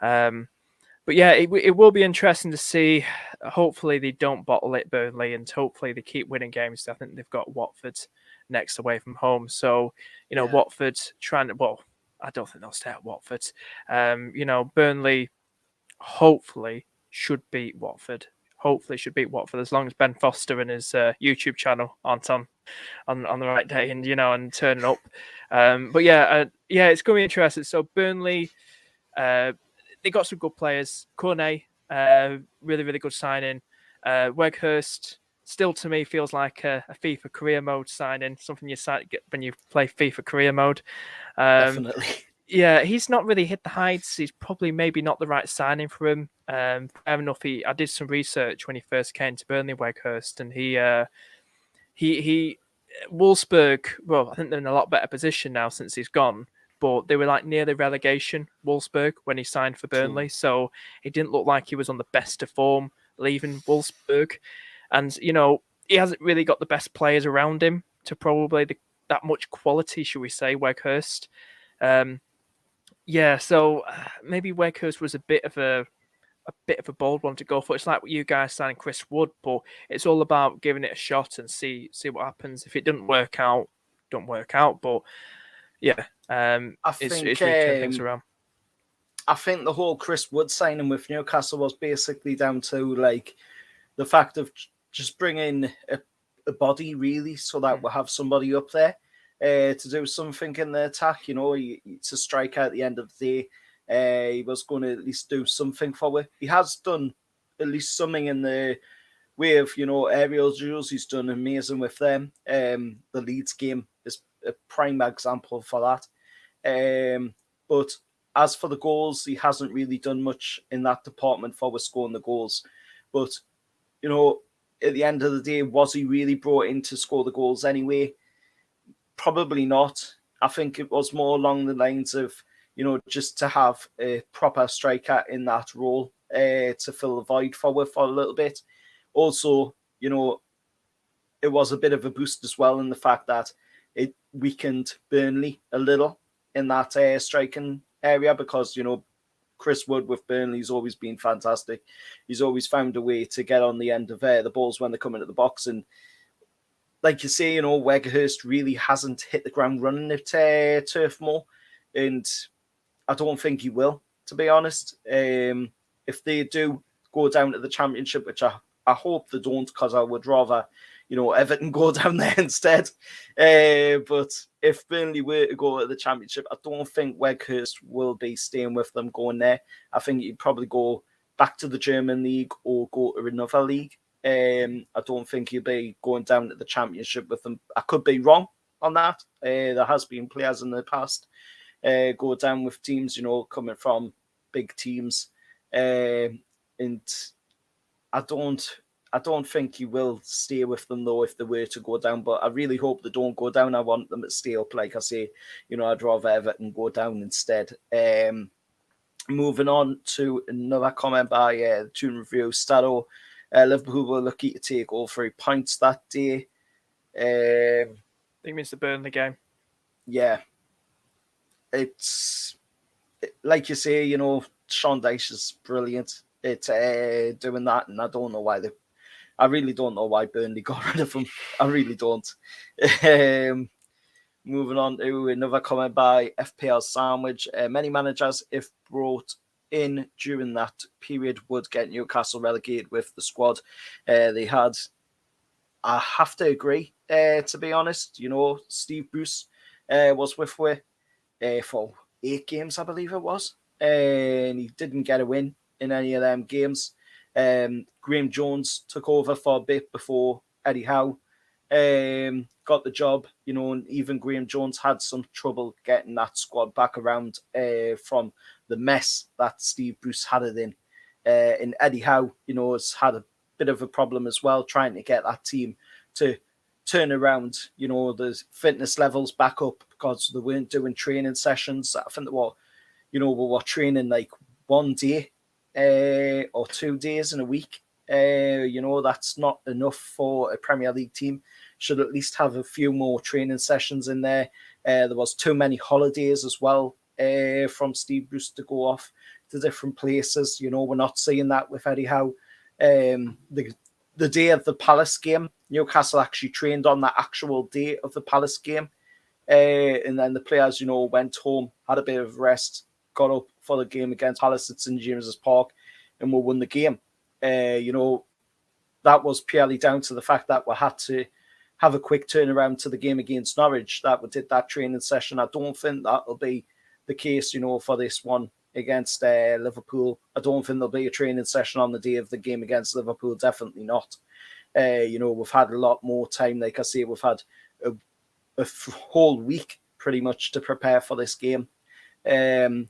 But yeah, it will be interesting to see. Hopefully they don't bottle it, Burnley, and hopefully they keep winning games. I think they've got Watford next away from home. So, Watford trying to, well, I don't think they'll stay at Watford. Burnley hopefully should beat Watford. Hopefully should beat Watford, as long as Ben Foster and his YouTube channel aren't on the right day and turning up. But it's going to be interesting. So Burnley, they got some good players. Cornet, really, really good signing. Weghorst, still to me feels like a FIFA career mode signing, something you get when you play FIFA career mode. Definitely. Yeah, he's not really hit the heights. He's probably maybe not the right signing for him. Fair enough. I did some research when he first came to Burnley, Weghorst, and he Wolfsburg, well, I think they're in a lot better position now since he's gone, but they were like near the relegation, Wolfsburg, when he signed for Burnley. So it didn't look like he was on the best of form leaving Wolfsburg. And, you know, he hasn't really got the best players around him to probably that much quality, should we say, Weghorst. Yeah, so maybe Weghorst was a bit of a bold one to go for. It's like what you guys signing Chris Wood, but it's all about giving it a shot and see what happens. If it doesn't work out, don't work out. But yeah, it's really turned things around. I think the whole Chris Wood signing with Newcastle was basically down to like the fact of just bringing a body really, so that we'll have somebody up there to do something in the attack. You know, to strike at the end of the day. He was going to at least do something for it. He has done at least something in the way of, you know, aerial duels. He's done amazing with them. The Leeds game is a prime example for that. But as for the goals, he hasn't really done much in that department for scoring the goals. But, you know, at the end of the day, was he really brought in to score the goals anyway? Probably not. I think it was more along the lines of, you know, just to have a proper striker in that role to fill the void for a little bit. Also, you know, it was a bit of a boost as well in the fact that it weakened Burnley a little in that striking area because, you know, Chris Wood with Burnley's always been fantastic. He's always found a way to get on the end of the balls when they come into the box. And like you say, you know, Weghorst really hasn't hit the ground running at Turf Moor. And I don't think he will, to be honest. If they do go down to the Championship, which I hope they don't, because I would rather, you know, Everton go down there instead. But if Burnley were to go to the Championship, I don't think Weghorst will be staying with them going there. I think he'd probably go back to the German league or go to another league. I don't think he'll be going down to the Championship with them. I could be wrong on that. There has been players in the past go down with teams, you know, coming from big teams, and I don't think he will stay with them though if they were to go down. But I really hope they don't go down. I want them to stay up. Like I say, you know, I'd rather Everton go down instead. Moving on to another comment by the Tune Review Stato. Liverpool were lucky to take all 3 points that day. I think it means the Burnley game. Yeah. It's like you say, you know, Sean Dyche is brilliant at doing that, and I don't know why I really don't know why Burnley got rid of him. I really don't. Moving on to another comment by FPL Sandwich. Many managers, if brought in during that period, would get Newcastle relegated with the squad they had. I have to agree, to be honest. You know, Steve Bruce was with for 8 games, I believe it was. And he didn't get a win in any of them games. Graham Jones took over for a bit before Eddie Howe got the job, you know, and even Graham Jones had some trouble getting that squad back around from the mess that Steve Bruce had it in. And Eddie Howe, you know, has had a bit of a problem as well, trying to get that team to turn around, you know, the fitness levels back up because they weren't doing training sessions. I think they were, you know, we were training like 1 day or 2 days in a week. You know, that's not enough for a Premier League team. Should at least have a few more training sessions in there. There was too many holidays as well from Steve Bruce to go off to different places. You know, we're not seeing that with Eddie Howe. The day of the Palace game, Newcastle actually trained on that actual day of the Palace game. And then the players, you know, went home, had a bit of rest, got up for the game against Palace at St James's Park, and we won the game. You know, that was purely down to the fact that we had to have a quick turnaround to the game against Norwich, that we did that training session. I don't think that'll be the case, you know, for this one against Liverpool. I don't think there'll be a training session on the day of the game against Liverpool. Definitely not. You know, we've had a lot more time. Like I say, we've had a whole week pretty much to prepare for this game. And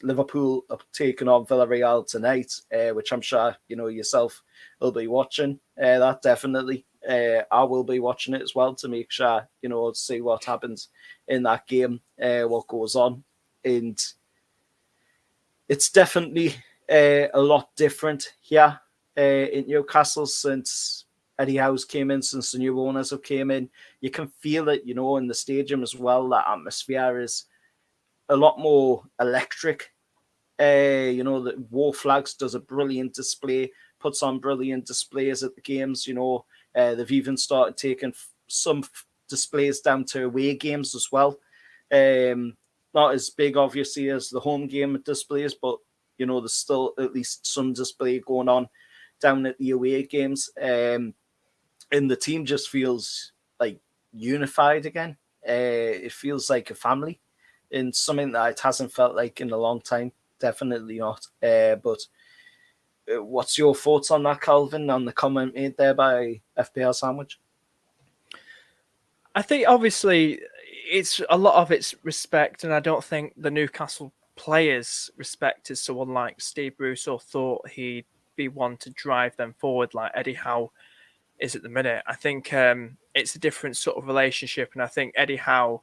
Liverpool are taking on Villarreal tonight, which I'm sure, you know, yourself will be watching that definitely. I will be watching it as well to make sure, see what happens in that game, what goes on. And it's definitely a lot different here in Newcastle since Eddie Howe's came in, since the new owners have came in. You can feel it, in the stadium as well. That atmosphere is a lot more electric. The War Flags does a brilliant display, puts on brilliant displays at the games. They've even started taking some displays down to away games as well. Not as big, obviously, as the home game displays, but there's still at least some display going on down at the away games. And the team just feels like unified again. It feels like a family, and something that it hasn't felt like in a long time. Definitely not. But what's your thoughts on that, Calvin, on the comment made there by FPL Sandwich? I think obviously it's a lot of it's respect, and I don't think the Newcastle players respected someone like Steve Bruce or thought he'd be one to drive them forward like Eddie Howe is at the minute. I think it's a different sort of relationship, and I think Eddie Howe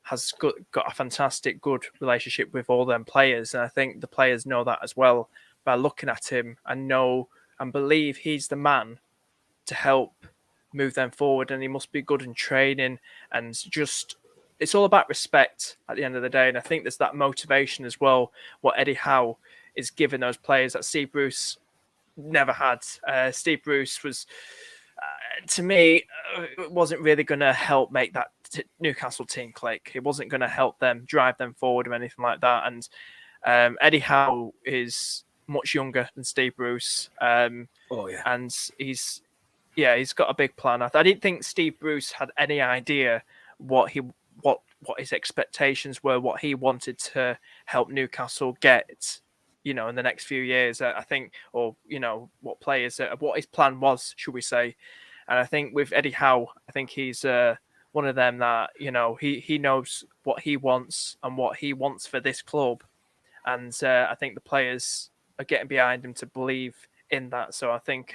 has got a fantastic, good relationship with all them players, and I think the players know that as well by looking at him and know and believe he's the man to help move them forward, and he must be good in training, and just it's all about respect at the end of the day. And I think there's that motivation as well, what Eddie Howe is giving those players that Steve Bruce never had. Steve Bruce was, to me, wasn't really going to help make that Newcastle team click. It wasn't going to help them drive them forward or anything like that. And Eddie Howe is much younger than Steve Bruce. And he's got a big plan. I didn't think Steve Bruce had any idea what his expectations were, what he wanted to help Newcastle get, in the next few years. I think, or what players, what his plan was, should we say? And I think with Eddie Howe, I think he's one of them that he knows what he wants and what he wants for this club, and I think the players are getting behind him to believe in that. So I think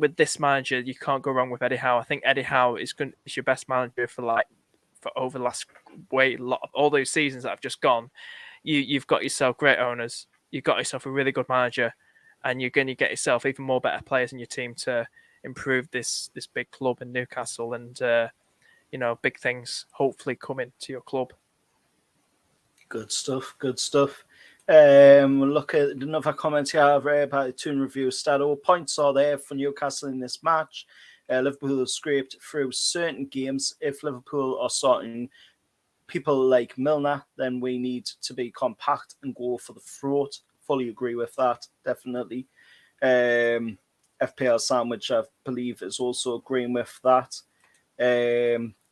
with this manager, you can't go wrong with Eddie Howe. I think Eddie Howe is your best manager for over the last all those seasons that have just gone. You've got yourself great owners, you've got yourself a really good manager, and you're going to get yourself even more better players in your team to improve this big club in Newcastle, and big things hopefully coming to your club. Good stuff. We'll look at another comment here by Toon Review Stato. Points are there for Newcastle in this match. Liverpool have scraped through certain games. If Liverpool are starting people like Milner, then we need to be compact and go for the throat. Fully agree with that, definitely. FPL Sandwich, I believe, is also agreeing with that.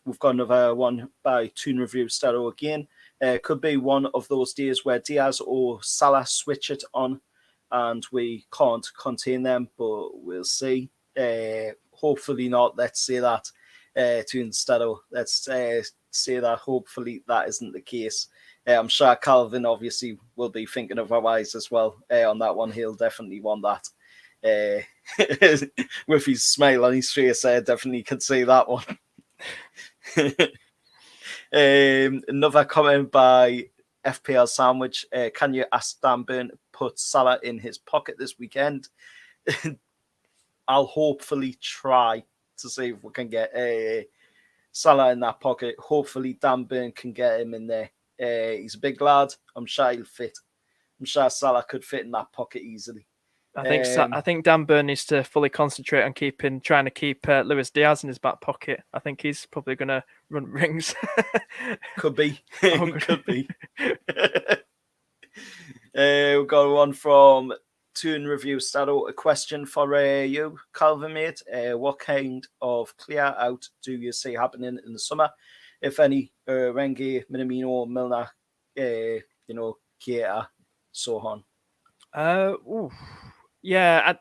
We've got another one by Toon Review Stato again. Could be one of those days where Diaz or Salah switch it on and we can't contain them, but we'll see. Hopefully not. Let's say that to instead of let's say that hopefully that isn't the case. I'm sure Calvin obviously will be thinking otherwise as well on that one. He'll definitely want that. With his smile on his face, I definitely can see that one. Another comment by FPL Sandwich. Can you ask Dan Burn to put Salah in his pocket this weekend? I'll hopefully try to see if we can get Salah in that pocket. Hopefully Dan Burn can get him in there. He's a big lad. I'm sure he'll fit. I'm sure Salah could fit in that pocket easily. I think Dan Burn needs to fully concentrate on trying to keep Luis Diaz in his back pocket. I think he's probably going to run rings. Could be. Could be. We've got one from Toon Review Stato. A question for you, Calvin, mate. What kind of clear out do you see happening in the summer? If any, Renge, Minamino, Milner, Keita, so on. Yeah,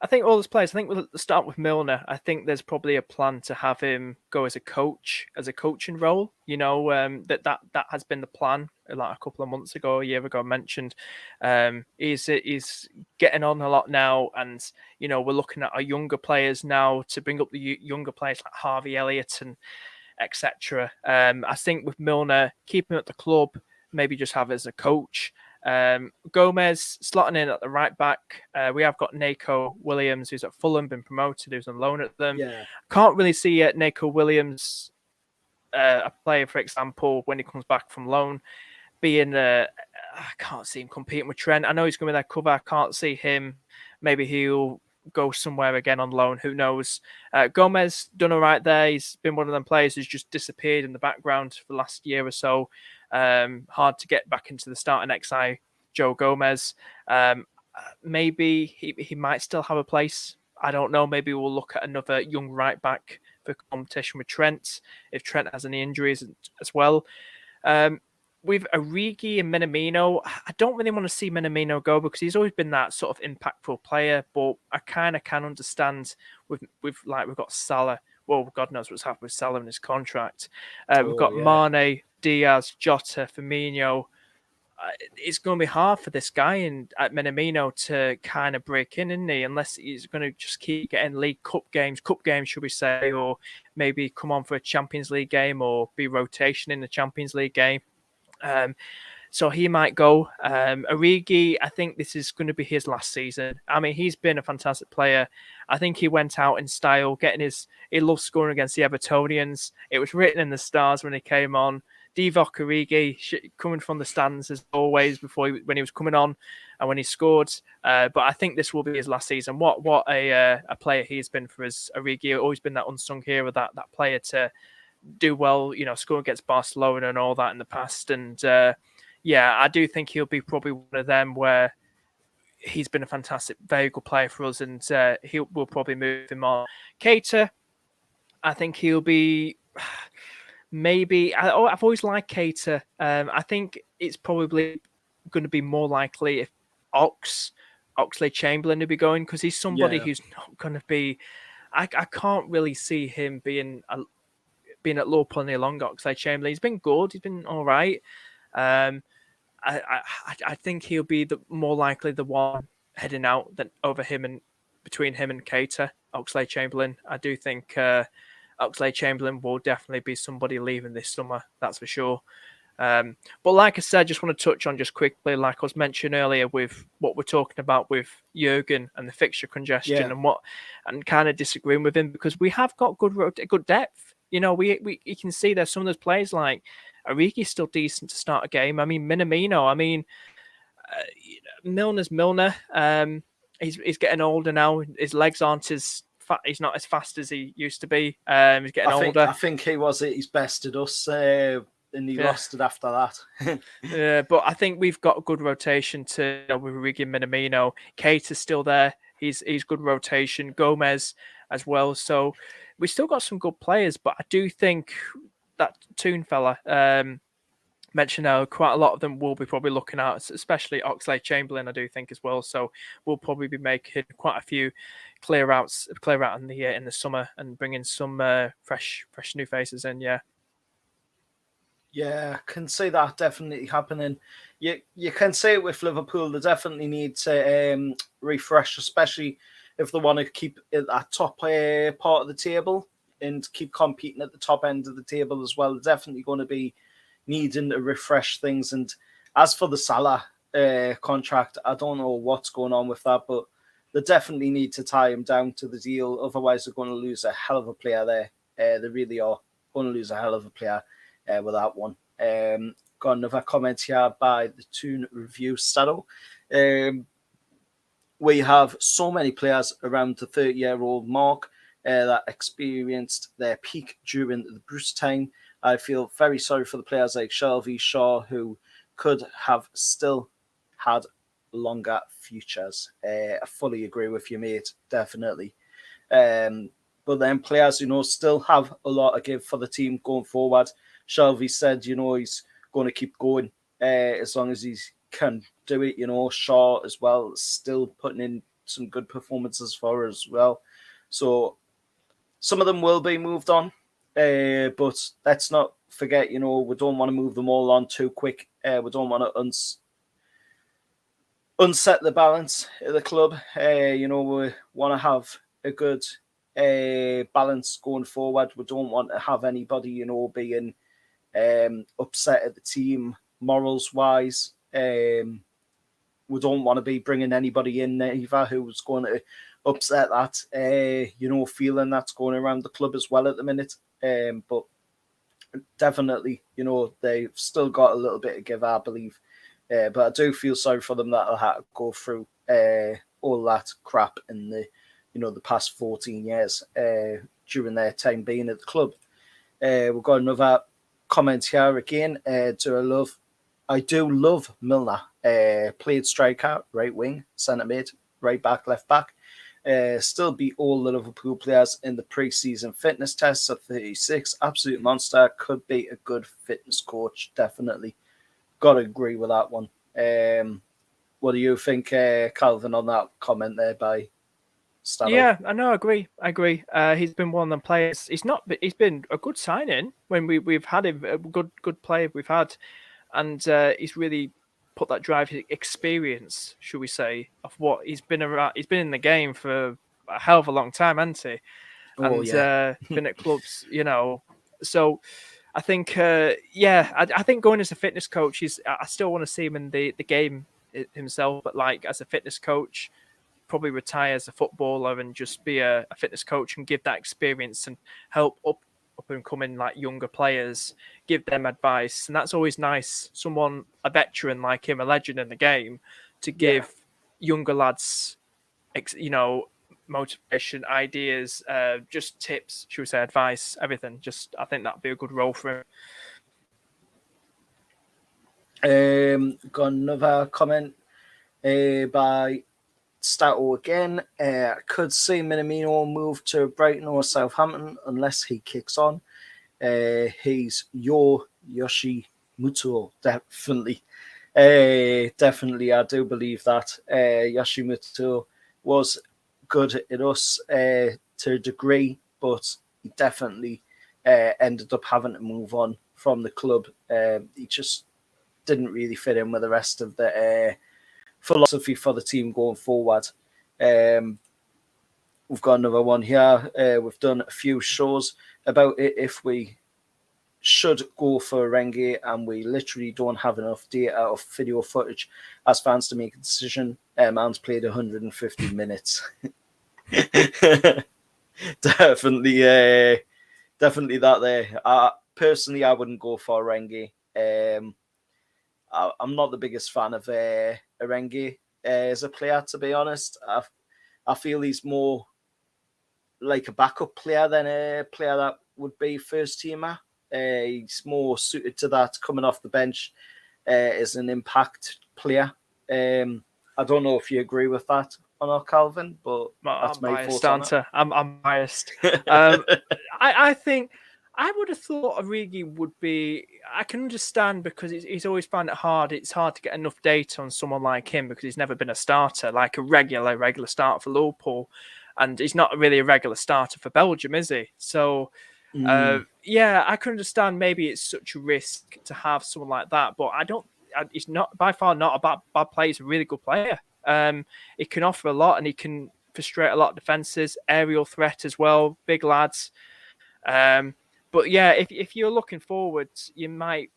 I think all those players, I think we'll start with Milner. I think there's probably a plan to have him go as a coaching role. That has been the plan like a couple of months ago, a year ago, mentioned. He's getting on a lot now, and we're looking at our younger players now to bring up the younger players like Harvey Elliott and etc. I think with Milner, keeping him at the club, maybe just have as a coach. Gomez slotting in at the right back. We have got Nico Williams, who's at Fulham, been promoted, who's on loan at them. Yeah. Can't really see Nico Williams, a player, for example, when he comes back from loan, being I can't see him competing with Trent. I know he's going to be their cover. I can't see him. Maybe he'll go somewhere again on loan. Who knows? Gomez done all right there. He's been one of them players who's just disappeared in the background for the last year or so. Hard to get back into the starting XI. Joe Gomez. Maybe he might still have a place. I don't know. Maybe we'll look at another young right back for competition with Trent if Trent has any injuries as well. With Origi and Minamino, I don't really want to see Minamino go because he's always been that sort of impactful player. But I kind of can understand with like we've got Salah. Well, God knows what's happened with Salah in his contract. We've got Mane, Diaz, Jota, Firmino. It's going to be hard for this guy and at Minamino to kind of break in, isn't he? Unless he's going to just keep getting League Cup games, should we say, or maybe come on for a Champions League game or be rotation in the Champions League game. So he might go. Origi, I think this is going to be his last season. I mean, he's been a fantastic player. I think he went out in style, he loves scoring against the Evertonians. It was written in the stars when he came on. Divock Origi coming from the stands as always when he was coming on and when he scored. But I think this will be his last season. What a player he's been for us. Origi always been that unsung hero, that player to do well, score against Barcelona and all that in the past. And I do think he'll be probably one of them where he's been a fantastic, very good player for us, and we'll probably move him on. Keita, I think he'll be maybe. I've always liked Keita. I think it's probably going to be more likely if Oxlade-Chamberlain to be going because he's somebody who's not going to be. I can't really see him being at Liverpool any longer. Oxlade-Chamberlain, he's been good. He's been all right. I think he'll be more likely the one heading out than over him and between him and Keita. Oxlade-Chamberlain. I do think Oxlade-Chamberlain will definitely be somebody leaving this summer. That's for sure. But like I said, just want to touch on just quickly, like I was mentioning earlier, with what we're talking about with Jurgen and the fixture congestion and kind of disagreeing with him because we have got good depth. We can see there's some of those players like Origi's still decent to start a game. I mean, Minamino. Milner's Milner. He's getting older now. His legs aren't as fat. He's not as fast as he used to be. He's getting older. I think he was at his best at us, and he lost it after that. Yeah, but I think we've got a good rotation to with Origi and Minamino. Keita's still there. He's good rotation. Gomez as well. So we still got some good players, but I do think that Toon fella mentioned now, quite a lot of them will be probably looking at, especially Oxlade-Chamberlain, I do think as well. So we'll probably be making quite a few clear out in the summer and bringing some fresh new faces in. Yeah, I can see that definitely happening. You can see it with Liverpool. They definitely need to refresh, especially if they want to keep at that top part of the table and keep competing at the top end of the table as well. They're definitely going to be needing to refresh things. And as for the Salah contract, I don't know what's going on with that, but they definitely need to tie him down to the deal. Otherwise, they're going to lose a hell of a player there. They really are going to lose a hell of a player with that one. Got another comment here by the Toon Review Saddle. We have so many players around the 30-year-old mark that experienced their peak during the Bruce time. I feel very sorry for the players like Shelby Shaw who could have still had longer futures. I fully agree with you, mate. Definitely. But then players, still have a lot to give for the team going forward. Shelby said, he's going to keep going as long as he can do it. Shaw as well, still putting in some good performances for us as well. So some of them will be moved on, but let's not forget, we don't want to move them all on too quick. We don't want to unset the balance of the club. We want to have a good balance going forward. We don't want to have anybody, being upset at the team morals wise. We don't want to be bringing anybody in either who's going to upset that, feeling that's going around the club as well at the minute. But definitely, they've still got a little bit of give, I believe. But I do feel sorry for them that they'll have to go through all that crap in the past 14 years during their time being at the club. We've got another comment here again. I do love Milner. Played striker, right wing, centre mid, right back, left back. Still beat all the Liverpool players in the pre-season fitness tests at 36. Absolute monster. Could be a good fitness coach, definitely. Got to agree with that one. What do you think, Calvin, on that comment there by Stano? Yeah, I know. I agree. He's been one of them players. He's been a good signing when we've had him. A good player we've had, and he's really put that drive, experience, should we say, of what he's been around. He's been in the game for a hell of a long time, hasn't he? Been at clubs, So I think, I think going as a fitness coach I still want to see him in the game himself, but like as a fitness coach, probably retire as a footballer and just be a fitness coach and give that experience and help up and coming like younger players, give them advice. And that's always nice. Someone, a veteran like him, a legend in the game, to give younger lads, motivation, ideas, just tips, should we say, advice, everything. I think that'd be a good role for him. Got another comment by Stato again. Could see Minamino move to Brighton or Southampton unless he kicks on. He's your Yoshimoto, definitely. Definitely, I do believe that. Yoshimoto was good at us to a degree, but he definitely ended up having to move on from the club. He just didn't really fit in with the rest of the philosophy for the team going forward. We've got another one here. We've done a few shows about it. If we should go for Rengi and we literally don't have enough data of video footage as fans to make a decision, man's played 150 minutes. Definitely that there. Personally, I wouldn't go for Rengi. I'm not the biggest fan of Rengi as a player, to be honest. I feel he's more like a backup player than a player that would be first teamer. He's more suited to that, coming off the bench as an impact player. I don't know if you agree with that or not, Calvin, but that's my biased answer. I'm biased. I think I would have thought Origi would be. I can understand because he's always found it hard. It's hard to get enough data on someone like him because he's never been a starter, like a regular starter for Liverpool, and he's not really a regular starter for Belgium, is he? So, I can understand maybe it's such a risk to have someone like that, but I don't. He's not by far not a bad player. He's a really good player. He can offer a lot, and he can frustrate a lot of defenses, aerial threat as well, big lads. But yeah, if you're looking forward, you might,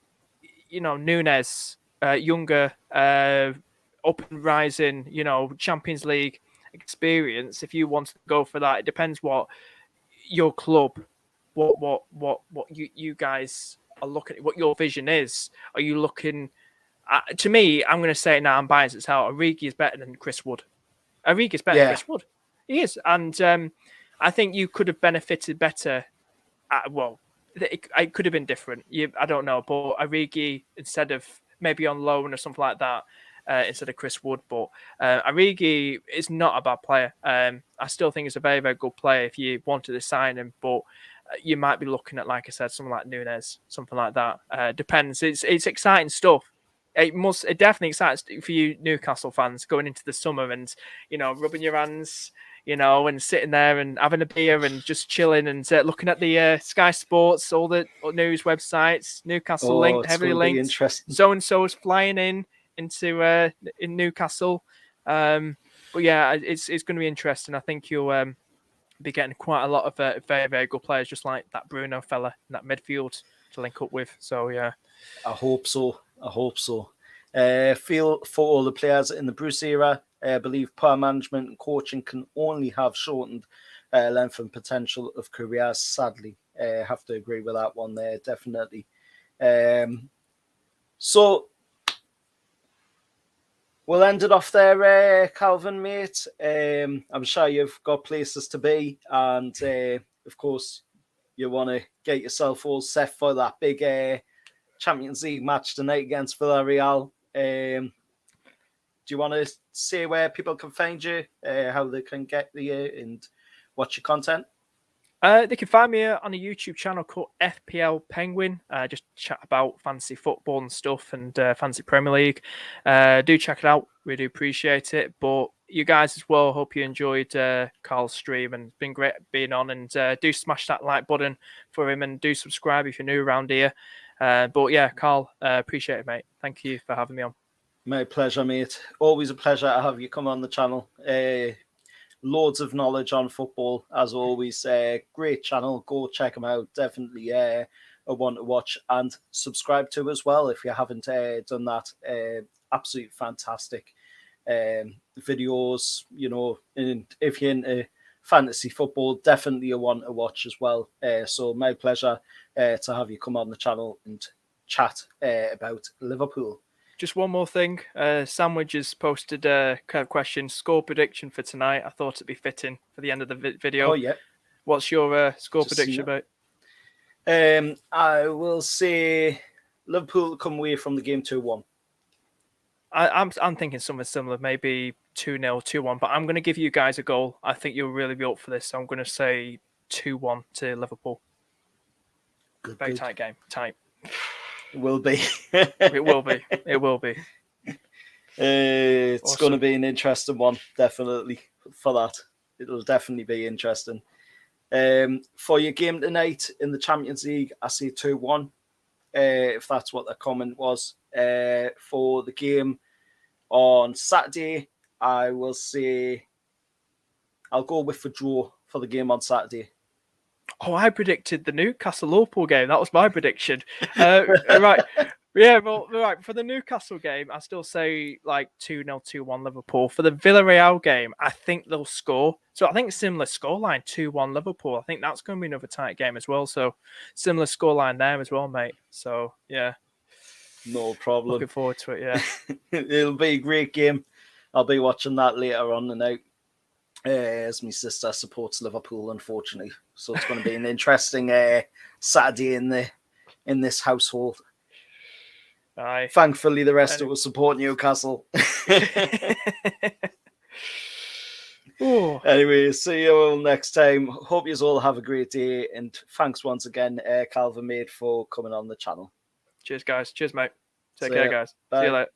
Nunes, younger, up and rising, Champions League experience. If you want to go for that, it depends what your club, what you guys are looking at, what your vision is. Are you looking? To me, I'm going to say it now. I'm biased as hell. Origi is better than Chris Wood. Origi is better than Chris Wood. He is, and I think you could have benefited better. It could have been different. I don't know, but Origi instead of maybe on loan or something like that instead of Chris Wood. But Origi is not a bad player. I still think he's a very, very good player if you wanted to sign him. But you might be looking at, like I said, someone like Nunes, something like that. Depends. It's exciting stuff. It definitely excites for you Newcastle fans going into the summer and rubbing your hands, and sitting there and having a beer and just chilling and looking at the Sky Sports, all the news websites, Newcastle linked, it's heavily going to be linked. interesting. So and so is flying into in Newcastle. But yeah, it's going to be interesting. I think you'll be getting quite a lot of very, very good players, just like that Bruno fella in that midfield to link up with. So yeah, I hope so. Feel for all the players in the Bruce era. I believe poor management and coaching can only have shortened length and potential of careers. Sadly, have to agree with that one there, definitely. So we'll end it off there, Calvin, mate. I'm sure you've got places to be, and of course, you want to get yourself all set for that big Champions League match tonight against Villarreal. Do you want to say where people can find you, how they can get you, and watch your content? They can find me on a YouTube channel called FPL Penguin. Just chat about fantasy football and stuff and fantasy Premier League. Do check it out. We do appreciate it. But you guys as well, hope you enjoyed Carl's stream and it's been great being on. And do smash that like button for him and do subscribe if you're new around here. But yeah, Carl, appreciate it, mate. Thank you for having me on. My pleasure, mate. Always a pleasure to have you come on the channel. Loads of knowledge on football, as always. Great channel. Go check them out. Definitely a one to watch and subscribe to as well if you haven't done that. Absolutely fantastic videos, and if you're into fantasy football, definitely a one to watch as well. So my pleasure to have you come on the channel and chat about Liverpool. Just one more thing. Sandwich has posted a question, score prediction for tonight. I thought it'd be fitting for the end of the video. Oh, yeah. What's your score prediction, mate? I will say Liverpool come away from the game 2-1. I'm thinking something similar, maybe 2-0, 2-1, but I'm going to give you guys a goal. I think you'll really be up for this. So I'm going to say 2-1 to Liverpool. Very tight game. Tight. It will be. It will be. It will be. It's Awesome. going to be an interesting one, definitely, for that. It'll definitely be interesting. For your game tonight in the Champions League, I say 2-1, if that's what the comment was. For the game on Saturday, I will say I'll go with the draw for the game on Saturday. Oh, I predicted the Newcastle Liverpool game. That was my prediction. Right. Yeah, well, right. For the Newcastle game, I still say like 2-0, 2-1 Liverpool. For the Villarreal game, I think they'll score. So I think similar scoreline, 2-1 Liverpool. I think that's going to be another tight game as well. So similar scoreline there as well, mate. So, yeah. No problem. Looking forward to it, yeah. It'll be a great game. I'll be watching that later on tonight. As my sister supports Liverpool, unfortunately. So it's going to be an interesting Saturday in this household. Aye. Thankfully, the rest of us support Newcastle. Anyway, see you all next time. Hope you all have a great day. And thanks once again, Calvin, mate, for coming on the channel. Cheers, guys. Cheers, mate. Take See care, ya. guys. Bye. See you later.